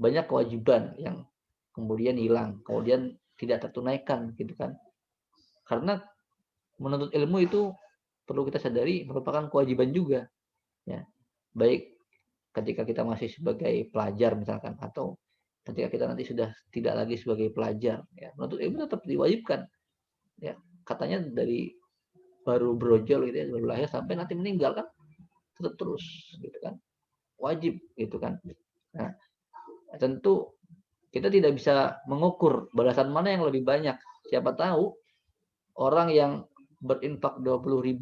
banyak kewajiban yang kemudian hilang, kemudian tidak tertunaikan gitu kan. Karena menuntut ilmu itu perlu kita sadari merupakan kewajiban juga ya. Baik ketika kita masih sebagai pelajar misalkan, atau ketika kita nanti sudah tidak lagi sebagai pelajar ya, menuntut ilmu tetap diwajibkan ya. Katanya dari baru brojol gitu ya, baru lahir sampai nanti meninggal kan tetap terus gitu kan, wajib gitu kan. Nah, tentu kita tidak bisa mengukur balasan mana yang lebih banyak. Siapa tahu orang yang berinfak 20.000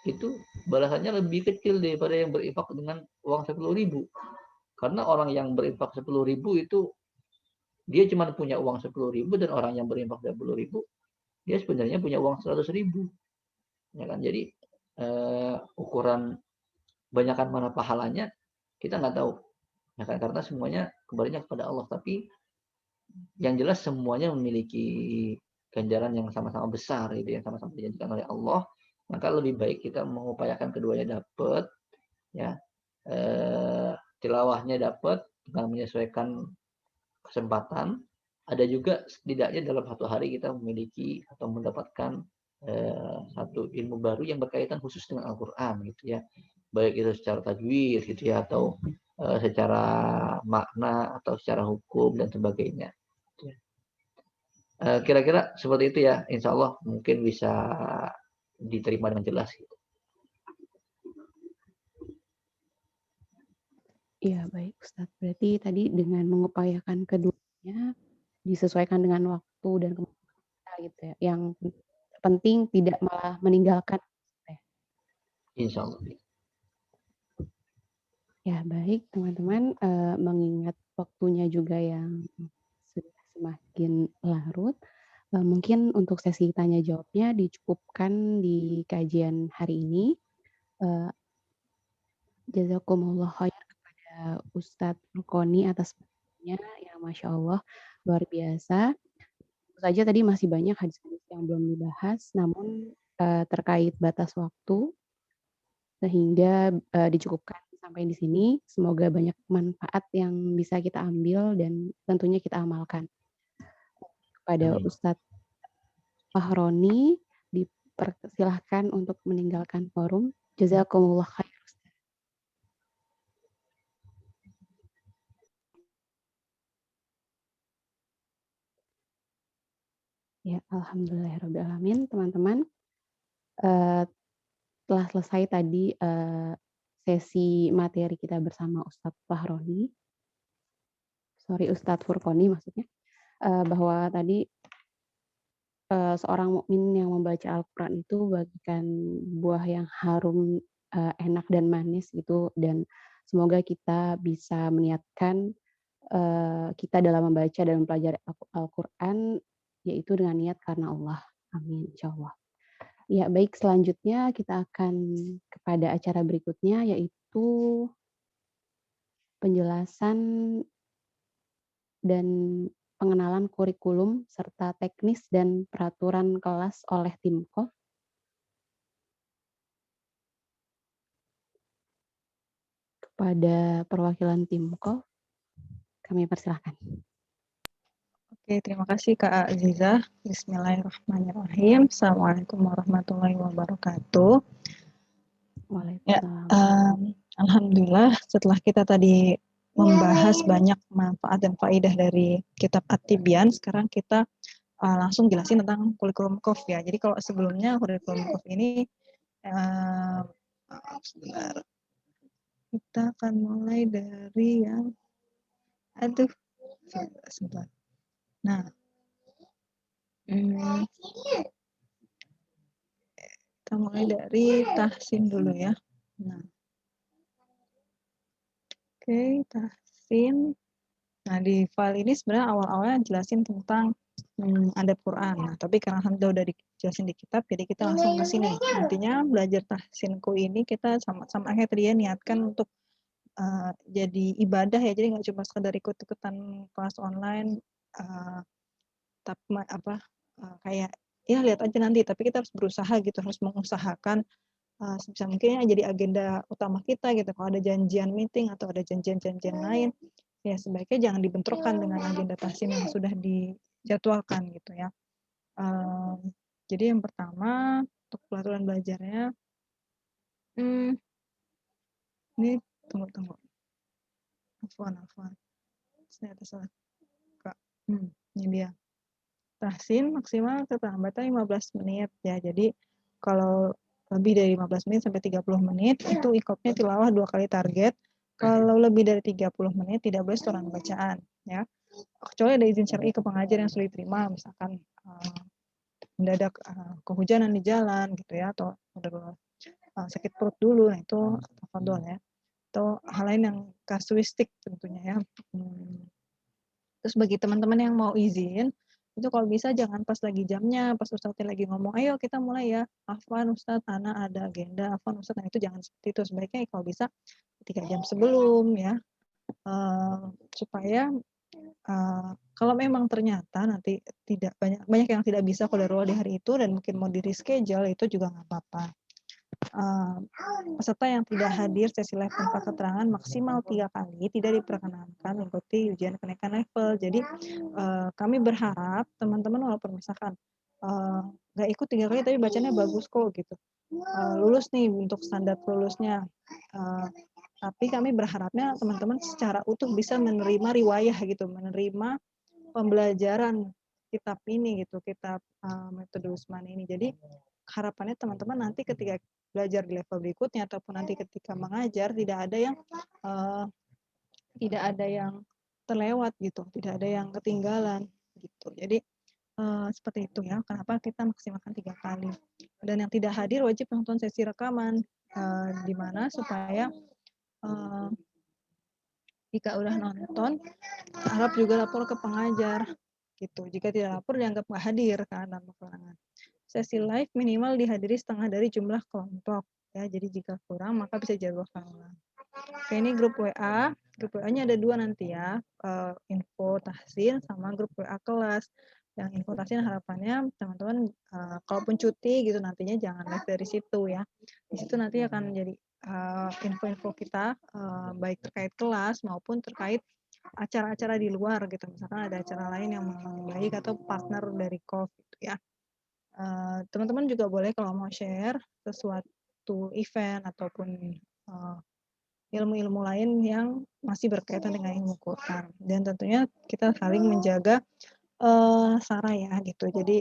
itu balasannya lebih kecil daripada yang berinfak dengan uang 10.000. Karena orang yang berinfak 10.000 itu dia cuma punya uang 10.000, dan orang yang berinfak 20.000 dia sebenarnya punya uang 100.000. Ya kan? Jadi ukuran banyakkan mana pahalanya kita nggak tahu. Ya kan? Karena semuanya kembalinya kepada Allah. Tapi yang jelas semuanya memiliki ganjaran yang sama-sama besar, itu yang sama-sama dijanjikan oleh Allah. Maka lebih baik kita mengupayakan keduanya dapat, ya, tilawahnya dapat dengan menyesuaikan kesempatan. Ada juga setidaknya dalam satu hari kita memiliki atau mendapatkan satu ilmu baru yang berkaitan khusus dengan Al-Quran gitu ya, baik itu secara tajwid gitu ya, atau secara makna atau secara hukum dan sebagainya. Kira-kira seperti itu ya, insya Allah mungkin bisa diterima dengan jelas gitu. Iya, baik Ustadz. Berarti tadi dengan mengupayakan keduanya disesuaikan dengan waktu dan kemampuan kita gitu ya. Yang penting tidak malah meninggalkan. Insya Allah. Ya, baik teman-teman, mengingat waktunya juga yang sudah semakin larut, mungkin untuk sesi tanya jawabnya dicukupkan di kajian hari ini. Jazakumullah khair kepada Ustadz Rukoni atas waktunya yang Masya Allah luar biasa. Tentu saja tadi masih banyak hadis-hadis yang belum dibahas, namun terkait batas waktu sehingga dicukupkan sampai di sini. Semoga banyak manfaat yang bisa kita ambil dan tentunya kita amalkan. Kepada Ustadz Fahroni dipersilahkan untuk meninggalkan forum. Jazakumullah khair. Ya, alhamdulillahirrahmanirrahim, teman-teman. Telah selesai tadi sesi materi kita bersama Ustadz Fahroni. Ustadz Furqoni maksudnya. Bahwa tadi seorang mukmin yang membaca Al-Quran itu bagikan buah yang harum, enak dan manis gitu. Dan semoga kita bisa meniatkan kita dalam membaca dan mempelajari Al-Quran yaitu dengan niat karena Allah. Amin, insya Allah. Ya, baik, selanjutnya kita akan kepada acara berikutnya, yaitu penjelasan dan pengenalan kurikulum serta teknis dan peraturan kelas oleh Timkov. Kepada perwakilan Timkov, kami persilahkan. Oke, terima kasih Kak Aziza. Bismillahirrahmanirrahim. Assalamualaikum warahmatullahi wabarakatuh. Waalaikumsalam. Alhamdulillah, setelah kita tadi membahas banyak manfaat dan faedah dari kitab At-Tibyan, sekarang kita langsung jelasin tentang kurikulum KOF ya. Jadi kalau sebelumnya kurikulum KOF ini sebentar. Kita akan mulai dari yang sebentar. Nah, kita mulai dari tahsin dulu ya. Nah, oke, tahsin. Nah, di file ini sebenarnya awal-awalnya jelasin tentang adab Quran. Nah, tapi karena udah dijelasin di kitab, jadi kita langsung ke sini. Intinya belajar tahsinku ini kita sama-sama akhirnya niatkan untuk jadi ibadah ya, jadi nggak cuma sekedar ikut-ikutan kelas online, tapi kayak ya lihat aja nanti, tapi kita harus berusaha gitu, harus mengusahakan sebisa mungkin ya jadi agenda utama kita gitu. Kalau ada janjian meeting atau ada janjian-janjian lain, ya sebaiknya jangan dibenturkan dengan agenda tahsin yang sudah dijadwalkan gitu ya. Jadi yang pertama untuk peraturan belajarnya, ini tunggu. Afwan. Ternyata salah Kak. Ini dia. Tahsin maksimal keterlambatan 15 menit ya. Jadi kalau lebih dari 15 menit sampai 30 menit itu ikopnya tilawah 2 kali target. Kalau lebih dari 30 menit tidak boleh setoran bacaan ya. Kecuali ada izin syar'i ke pengajar yang sudah diterima, misalkan mendadak kehujanan di jalan gitu ya, atau sakit perut dulu, nah itu tafadhol ya. Atau hal lain yang kasuistik tentunya ya. Terus bagi teman-teman yang mau izin, itu kalau bisa jangan pas lagi jamnya, pas Ustadznya lagi ngomong, ayo kita mulai ya, Afwan Ustadz, Ana ada agenda, Afwan Ustadz, nah itu jangan seperti itu, sebaiknya kalau bisa 3 jam sebelum ya, supaya kalau memang ternyata nanti tidak banyak yang tidak bisa kodarullah di hari itu dan mungkin mau di reschedule, itu juga nggak apa-apa. Peserta yang tidak hadir sesi live tanpa keterangan maksimal 3 kali tidak diperkenankan mengikuti ujian kenaikan level. Jadi kami berharap teman-teman walaupun misalkan nggak ikut 3 kali tapi bacanya bagus kok gitu, lulus nih untuk standar lulusnya. Tapi kami berharapnya teman-teman secara utuh bisa menerima riwayah gitu, menerima pembelajaran kitab ini gitu, kitab metode Usmani ini. Jadi harapannya teman-teman nanti ketika belajar di level berikutnya ataupun nanti ketika mengajar tidak ada yang terlewat gitu, tidak ada yang ketinggalan gitu. Jadi seperti itu ya. Kenapa kita maksimalkan 3 kali. Dan yang tidak hadir wajib nonton sesi rekaman, di mana supaya jika udah nonton harap juga lapor ke pengajar gitu. Jika tidak lapor dianggap nggak hadir kan tanpa keterangan. Sesi live minimal dihadiri setengah dari jumlah kelompok ya. Jadi jika kurang maka bisa jadwalkan ulang. Oke, ini grup WA. Grup WA-nya ada 2 nanti ya. Info tahsin sama grup WA kelas. Yang info tahsin harapannya teman-teman kalaupun cuti gitu nantinya jangan live dari situ ya. Di situ nanti akan menjadi info-info kita baik terkait kelas maupun terkait acara-acara di luar gitu. Misalkan ada acara lain yang memang baik atau partner dari KOF gitu ya. Teman-teman juga boleh kalau mau share sesuatu event ataupun ilmu-ilmu lain yang masih berkaitan dengan ilmu Quran. Dan tentunya kita saling menjaga sara ya gitu. Jadi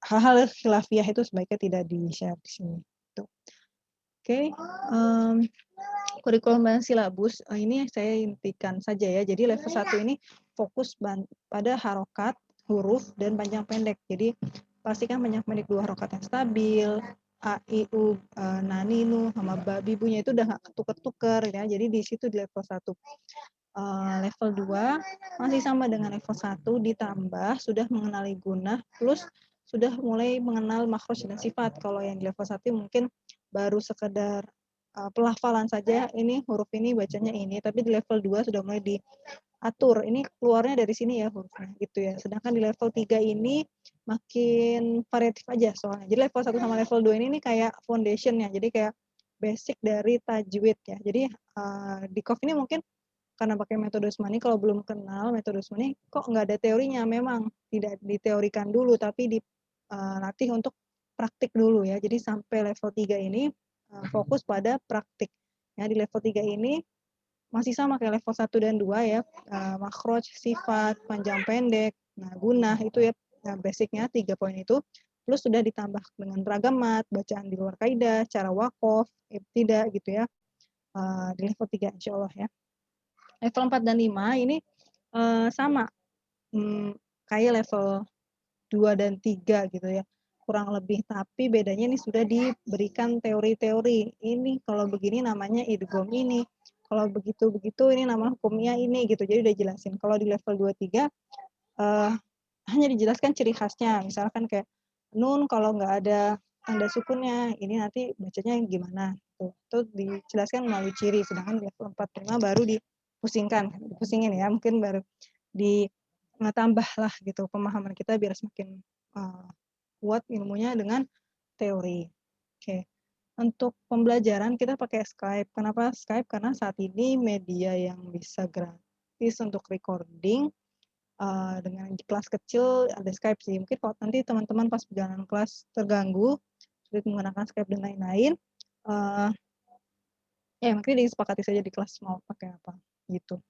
hal-hal khilafiyah itu sebaiknya tidak di-share di sini. Gitu. Oke, kurikulum dan silabus ini saya intikan saja ya. Jadi level 1 ini fokus pada harokat, huruf, dan panjang pendek. Jadi pastikan panjang pendek 2 harokat yang stabil, A, I, U, Nani, Nu, sama Babi, Bunya itu udah nggak ketuker-tuker ya. Jadi di situ di level 1. Level 2 masih sama dengan level 1 ditambah sudah mengenali gunah plus sudah mulai mengenal makhraj dan sifat. Kalau yang di level 1 mungkin baru sekedar pelafalan saja, ini huruf ini bacanya ini, tapi di level 2 sudah mulai diatur, ini keluarnya dari sini ya hurufnya gitu ya. Sedangkan di level 3 ini makin variatif aja soalnya. Jadi level 1 sama level 2 ini kayak foundation ya, jadi kayak basic dari tajwid ya. Jadi di KOF ini mungkin karena pakai metode Usmani, kalau belum kenal metode Usmani kok nggak ada teorinya, memang tidak diteorikan dulu tapi dilatih untuk praktik dulu ya. Jadi sampai level 3 ini fokus pada praktik. Ya, di level 3 ini masih sama kayak level 1 dan 2 ya, makhraj, sifat, panjang pendek, nah gunah itu ya basicnya 3 poin itu, plus sudah ditambah dengan ragam mat, bacaan di luar kaidah, cara wakof, ibtidah gitu ya, di level 3 insya Allah ya. Level 4 dan 5 ini sama, kayak level 2 dan 3 gitu ya, kurang lebih, tapi bedanya ini sudah diberikan teori-teori. Ini kalau begini namanya idgham ini, kalau begitu-begitu ini nama hukumnya ini gitu, jadi udah jelasin. Kalau di level 2, 3 hanya dijelaskan ciri khasnya, misalkan kayak nun kalau nggak ada tanda sukunnya, ini nanti bacanya gimana. gitu. Itu dijelaskan melalui ciri, sedangkan di level 4-5 baru dipusingin ya, mungkin baru ditambah lah gitu pemahaman kita biar semakin kuat ilmunya dengan teori. Oke. Untuk pembelajaran kita pakai Skype. Kenapa Skype? Karena saat ini media yang bisa gratis untuk recording dengan kelas kecil ada Skype sih. Mungkin kalau nanti teman-teman pas perjalanan kelas terganggu, sulit menggunakan Skype dan lain-lain, ya mungkin disepakati saja di kelas mau pakai apa gitu.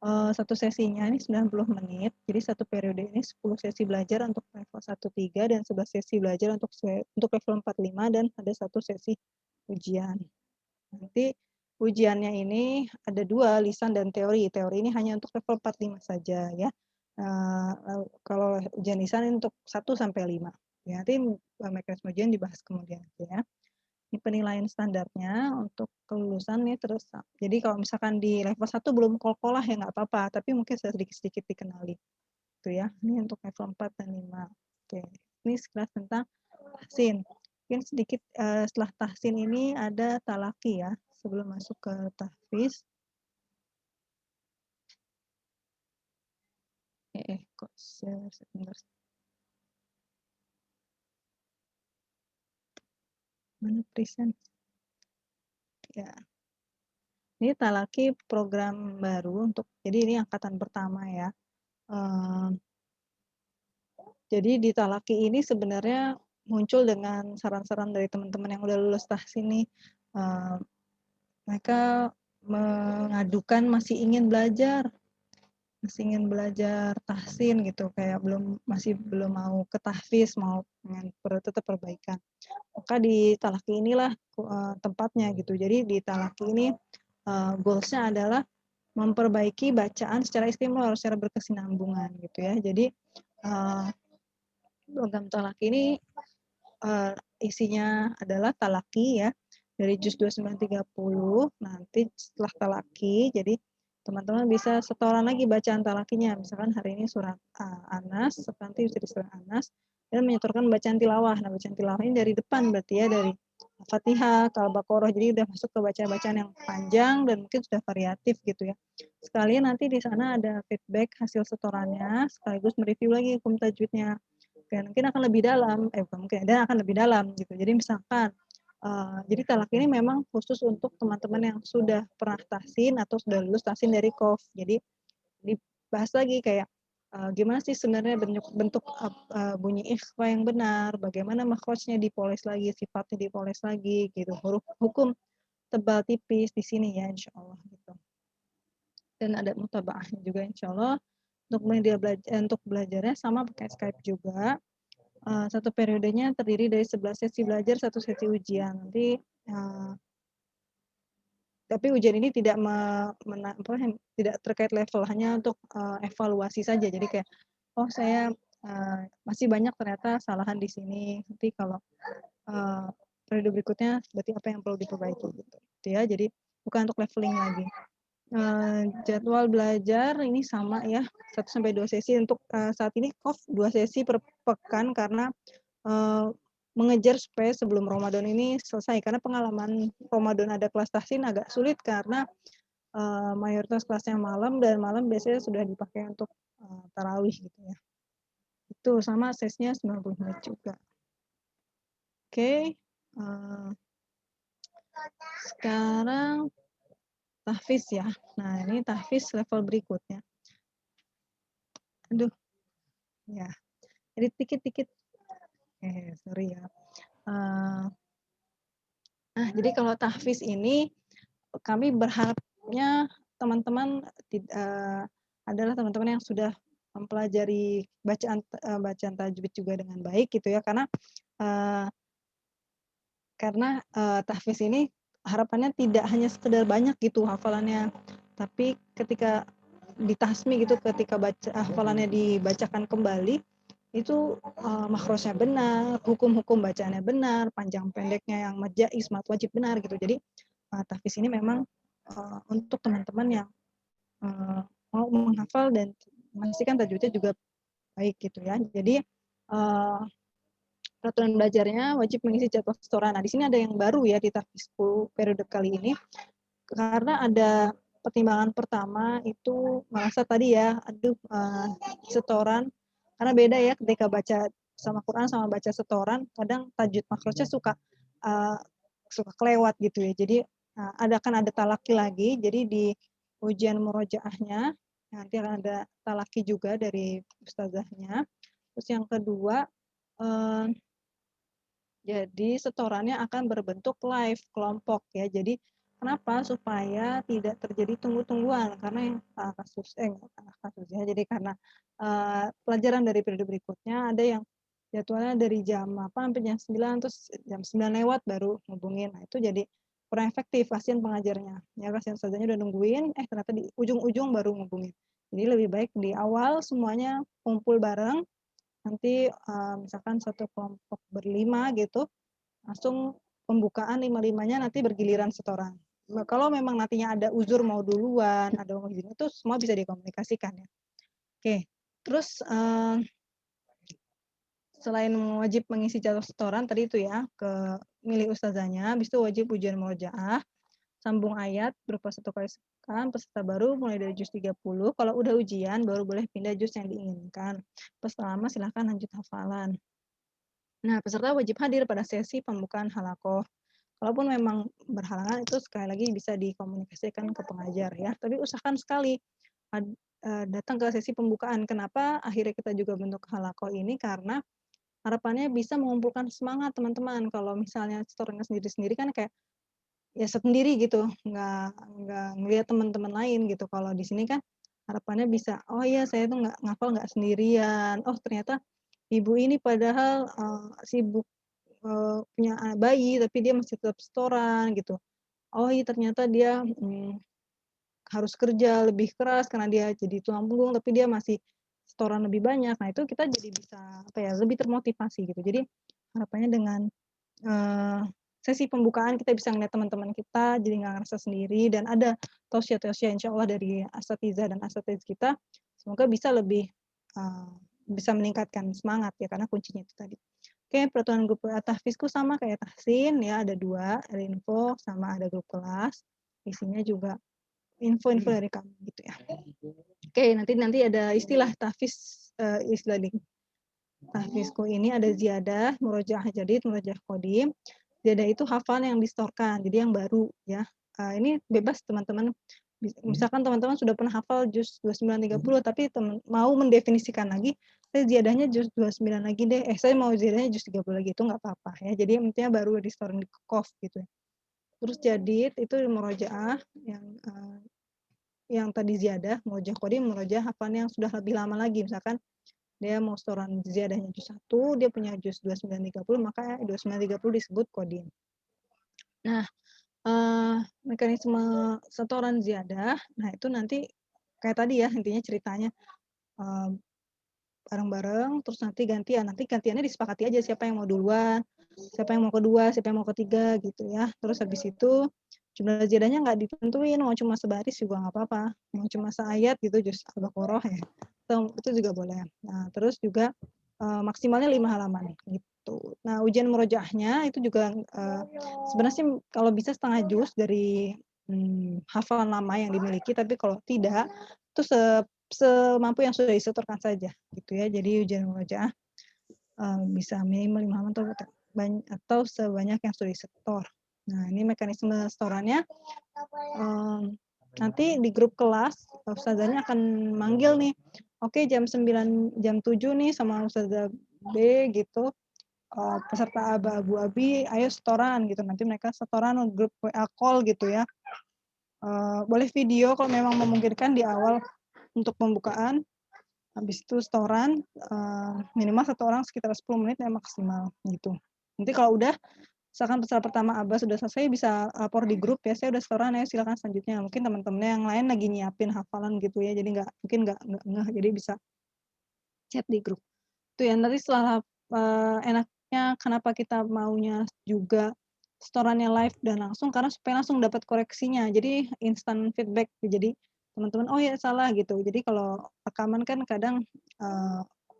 Satu sesinya ini 90 menit, jadi satu periode ini 10 sesi belajar untuk level 1-3 dan 11 sesi belajar untuk level 4-5 dan ada satu sesi ujian. Nanti ujiannya ini ada 2, lisan dan teori. Teori ini hanya untuk level 4-5 saja ya. Kalau ujian lisan ini untuk 1-5. Ya, nanti mekanisme ujian dibahas kemudian ya. Ini penilaian standarnya untuk kelulusan nih terus. Jadi kalau misalkan di level 1 belum kol-kolah ya nggak apa-apa, tapi mungkin sedikit-sedikit dikenali. Itu ya. Ini untuk level 4 dan 5. Oke. Ini sekilas tentang tahsin. Mungkin sedikit setelah tahsin ini ada talaki ya, sebelum masuk ke tahfiz. Kok share sebentar. Mana present? Ya. Ini talaki program baru untuk, jadi ini angkatan pertama ya. Jadi di talaki ini sebenarnya muncul dengan saran-saran dari teman-teman yang udah lulus tahsin nih. Mereka mengadukan masih ingin belajar tahsin gitu, kayak masih belum mau ke tahfiz, mau pengen tetap perbaikan. Maka di talaki inilah tempatnya gitu. Jadi di talaki ini goalsnya adalah memperbaiki bacaan secara istimror, secara berkesinambungan gitu ya. Jadi program talaki ini isinya adalah talaki ya, dari juz 2930. Nanti setelah talaki, jadi teman-teman bisa setoran lagi bacaan talakinya. Misalkan hari ini surat Anas, nanti bisa di surat Anas, dan menyetorkan bacaan tilawah. Nah, bacaan tilawah ini dari depan berarti ya, dari Fatihah ke Al-Baqarah, jadi udah masuk ke bacaan-bacaan yang panjang dan mungkin sudah variatif gitu ya. Sekalian nanti di sana ada feedback hasil setorannya, sekaligus mereview lagi hukum tajwidnya. Dan mungkin akan lebih dalam, dan akan lebih dalam gitu. Jadi misalkan, jadi talak ini memang khusus untuk teman-teman yang sudah pernah tahsin atau sudah lulus tahsin dari Qof. Jadi dibahas lagi kayak gimana sih sebenarnya bentuk bunyi ikhfa yang benar, bagaimana makhrajnya dipoles lagi, sifatnya dipoles lagi gitu. Huruf hukum tebal tipis di sini ya insyaallah gitu. Dan ada mutabaahnya juga insyaallah. Untuk belajarnya sama pakai Skype juga. Satu periodenya terdiri dari 11 sesi belajar, 1 sesi ujian. Nanti tapi ujian ini tidak tidak terkait level, hanya untuk evaluasi saja. Jadi kayak, oh saya masih banyak ternyata kesalahan di sini. Nanti kalau periode berikutnya berarti apa yang perlu diperbaiki gitu. Ya, jadi bukan untuk leveling lagi. Jadwal belajar ini sama ya, 1-2 sesi untuk saat ini Qof 2 sesi per pekan karena mengejar supaya sebelum Ramadan ini selesai, karena pengalaman Ramadan ada kelas tahsin agak sulit karena mayoritas kelasnya malam dan malam biasanya sudah dipakai untuk tarawih gitu ya. Itu sama sesnya 90 menit juga. Oke. Sekarang tahfiz ya. Nah, ini tahfiz level berikutnya. Aduh. Ya. Jadi dikit-dikit. Sorry ya. Nah, jadi kalau tahfiz ini kami berharapnya teman-teman adalah teman-teman yang sudah mempelajari bacaan tajwid juga dengan baik gitu ya, karena tahfiz ini harapannya tidak hanya sekedar banyak gitu hafalannya, tapi ketika ditasmi gitu, ketika hafalannya dibacakan kembali itu makhrajnya benar, hukum-hukum bacaannya benar, panjang pendeknya yang majais, mat wajib benar gitu. Jadi tahfiz ini memang untuk teman-teman yang mau menghafal dan memastikan tajwidnya juga baik gitu ya. Jadi peraturan belajarnya wajib mengisi jadwal setoran. Nah, di sini ada yang baru ya di Tahfizku periode kali ini. Karena ada pertimbangan pertama itu merasa tadi ya, setoran karena beda ya ketika baca sama Quran sama baca setoran, kadang tajwid makrosnya suka kelewat gitu ya. Jadi akan ada talaki lagi. Jadi di ujian murojaahnya nanti akan ada talaki juga dari ustazahnya. Terus yang kedua, jadi setorannya akan berbentuk live kelompok ya. Jadi kenapa? Supaya tidak terjadi tunggu-tungguan karena kasusnya. Jadi karena pelajaran dari periode berikutnya ada yang jadwalnya dari jam 8 sampai jam 9 terus jam 9 lewat baru ngubungin. Nah, itu jadi kurang efektif, kasihan pengajarnya. Ya kasihan ustazahnya udah nungguin, ternyata di ujung-ujung baru ngubungin. Jadi lebih baik di awal semuanya kumpul bareng. Nanti misalkan satu kelompok berlima gitu, langsung pembukaan 5-5-nya nanti bergiliran setoran. Kalau memang nantinya ada uzur mau duluan, ada mau izin, itu semua bisa dikomunikasikan ya. Oke, terus selain wajib mengisi jadwal setoran tadi itu ya, ke milih ustazahnya, habis itu wajib ujian murojaah, sambung ayat berupa 1 kali sekan, peserta baru mulai dari juz 30, kalau udah ujian baru boleh pindah juz yang diinginkan. Peserta lama silahkan lanjut hafalan. Nah, peserta wajib hadir pada sesi pembukaan halakoh. Kalaupun memang berhalangan itu sekali lagi bisa dikomunikasikan ke pengajar ya. Tapi usahakan sekali datang ke sesi pembukaan. Kenapa akhirnya kita juga bentuk halakoh ini? Karena harapannya bisa mengumpulkan semangat teman-teman. Kalau misalnya setorannya sendiri-sendiri kan kayak ya sendiri gitu, nggak ngelihat teman-teman lain gitu. Kalau di sini kan harapannya bisa, oh iya saya tuh nggak ngafal nggak sendirian. Oh ternyata ibu ini padahal sibuk punya bayi tapi dia masih tetap setoran gitu. Oh iya ternyata dia harus kerja lebih keras karena dia jadi tulang punggung tapi dia masih setoran lebih banyak. Nah itu kita jadi bisa lebih termotivasi gitu. Jadi harapannya dengan sesi pembukaan kita bisa ngeliat teman-teman kita jadi nggak ngerasa sendiri dan ada tausiah-tausiah insya Allah dari asatidzah dan asatiz kita semoga bisa lebih bisa meningkatkan semangat ya karena kuncinya itu tadi. Oke, peraturan grup tahfizku sama kayak tahsin ya, ada 2, ada info sama ada grup kelas. Isinya juga info-info dari kami gitu ya. Oke, nanti ada istilah tahfiz, istilah di tahfizku ini ada ziyadah, murojaah jadid, murojaah qadim. Ziyadah itu hafalan yang distorkan, jadi yang baru ya. Ini bebas teman-teman. Misalkan teman-teman sudah pernah hafal juz 29 30 tapi mau mendefinisikan lagi, saya ziyadahnya juz 29 lagi deh. Saya mau ziyadahnya juz 30 lagi itu nggak apa-apa ya. Jadi intinya baru di store di kof gitu ya. Terus jadid itu murojaah yang tadi ziyadah, murojaah qadim, murojaah hafalan yang sudah lebih lama lagi. Misalkan dia mau setoran ziyadahnya juz 1, dia punya juz 29 30, maka 29 30 disebut qadim. Nah, mekanisme setoran ziyadah, nah itu nanti kayak tadi ya intinya ceritanya bareng-bareng terus nanti gantiannya disepakati aja siapa yang mau duluan, siapa yang mau kedua, siapa yang mau ketiga gitu ya. Terus habis itu jumlah ziyadahnya nggak ditentuin, mau cuma sebaris juga nggak apa-apa, mau cuma seayat gitu juz Al-Baqarah ya, itu juga boleh. Nah terus juga maksimalnya 5 halaman gitu. Nah ujian murojaahnya itu juga sebenarnya sih kalau bisa setengah juz dari hafalan lama yang dimiliki, tapi kalau tidak itu semampu yang sudah disetorkan saja gitu ya. Jadi ujian murojaah bisa minimal 5 halaman atau sebanyak yang sudah disetor. Nah ini mekanisme setorannya nanti di grup kelas ustazahnya akan manggil nih, oke jam 9 jam 7 nih sama ustazah B gitu, peserta Abu Abi ayo setoran gitu. Nanti mereka setoran grup WA call gitu ya. Boleh video kalau memang memungkinkan di awal untuk pembukaan. Habis itu setoran minimal 1 orang sekitar 10 menit ya maksimal gitu. Nanti kalau udah misalkan peserta pertama Abah sudah selesai bisa lapor di grup ya, saya udah setoran ya silakan selanjutnya. Mungkin teman-temannya yang lain lagi nyiapin hafalan gitu ya, jadi mungkin nggak ngeh, jadi bisa chat di grup. Itu ya nanti setelah enaknya kenapa kita maunya juga setorannya live dan langsung karena supaya langsung dapat koreksinya. Jadi instant feedback. Jadi teman-teman oh ya salah gitu. Jadi kalau rekaman kan kadang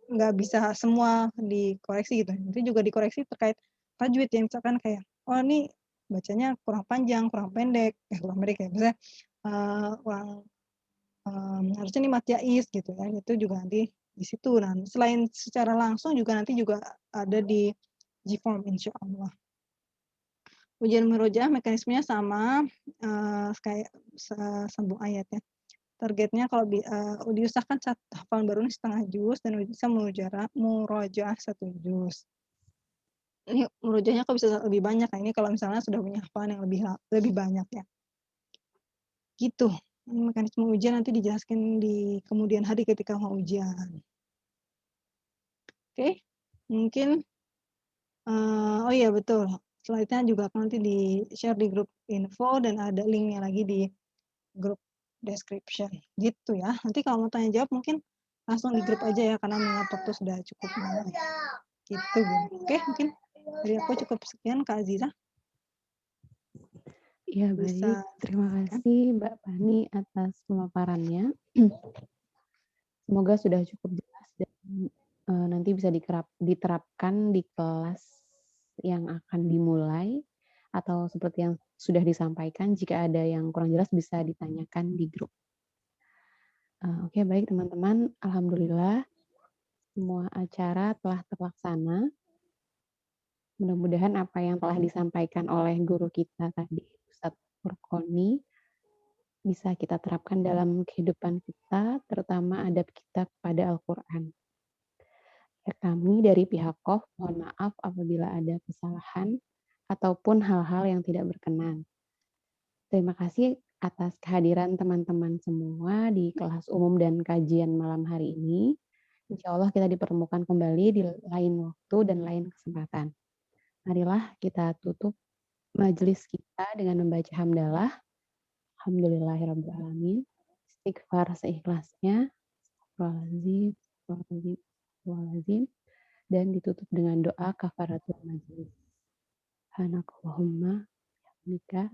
nggak bisa semua dikoreksi gitu. Nanti juga dikoreksi terkait tajwid ya, misalkan kayak, oh ini bacanya kurang panjang, kurang pendek ya, misalnya kurang harusnya ini mat jaiz gitu ya, itu juga nanti di situ. Nah, selain secara langsung juga nanti juga ada di G-form insya Allah. Ujian murojaah mekanismenya sama kayak sambung ayat ya. Targetnya kalau diusahakan hafalan baru ini setengah juz dan bisa murojaah 1 juz. Ini murojaahnya kalau bisa lebih banyak. Nah, ini kalau misalnya sudah punya hafalan yang lebih banyak ya. Gitu. Ini mekanisme ujian nanti dijelaskan di kemudian hari ketika mau ujian. Oke, mungkin oh iya betul. Slide-nya juga akan nanti di-share di grup info dan ada linknya lagi di grup description. Gitu ya. Nanti kalau mau tanya jawab mungkin langsung di grup aja ya karena mengingat waktu sudah cukup lama. Gitu. Oke, mungkin dari aku cukup sekian Kak Aziza. Ya Bisa. baik, terima kasih Mbak Pani atas pemaparannya. Semoga sudah cukup jelas dan nanti bisa diterapkan di kelas yang akan dimulai atau seperti yang sudah disampaikan. Jika ada yang kurang jelas bisa ditanyakan di grup. Oke, baik teman-teman. Alhamdulillah semua acara telah terlaksana. Mudah-mudahan apa yang telah disampaikan oleh guru kita tadi, Ustadz Furqoni, bisa kita terapkan dalam kehidupan kita, terutama adab kita kepada Al-Quran. Kami dari pihak KOF mohon maaf apabila ada kesalahan ataupun hal-hal yang tidak berkenan. Terima kasih atas kehadiran teman-teman semua di kelas umum dan kajian malam hari ini. Insya Allah kita dipertemukan kembali di lain waktu dan lain kesempatan. Marilah kita tutup majelis kita dengan membaca hamdalah. Alhamdulillahirrabbilalamin. Istighfar seikhlasnya. Astagfirullahaladzim. Dan ditutup dengan doa kafaratul majlis. Subhanakallahumma bihamdika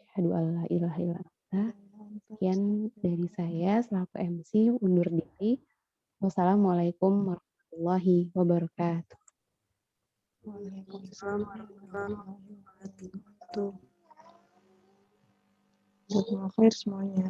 asyhadu an la ilaha illa anta. Sekian dari saya selaku MC undur diri. Wassalamualaikum warahmatullahi wabarakatuh. Waalaikumsalam warahmatullahi wabarakatuh. Jazakumullah khair semuanya.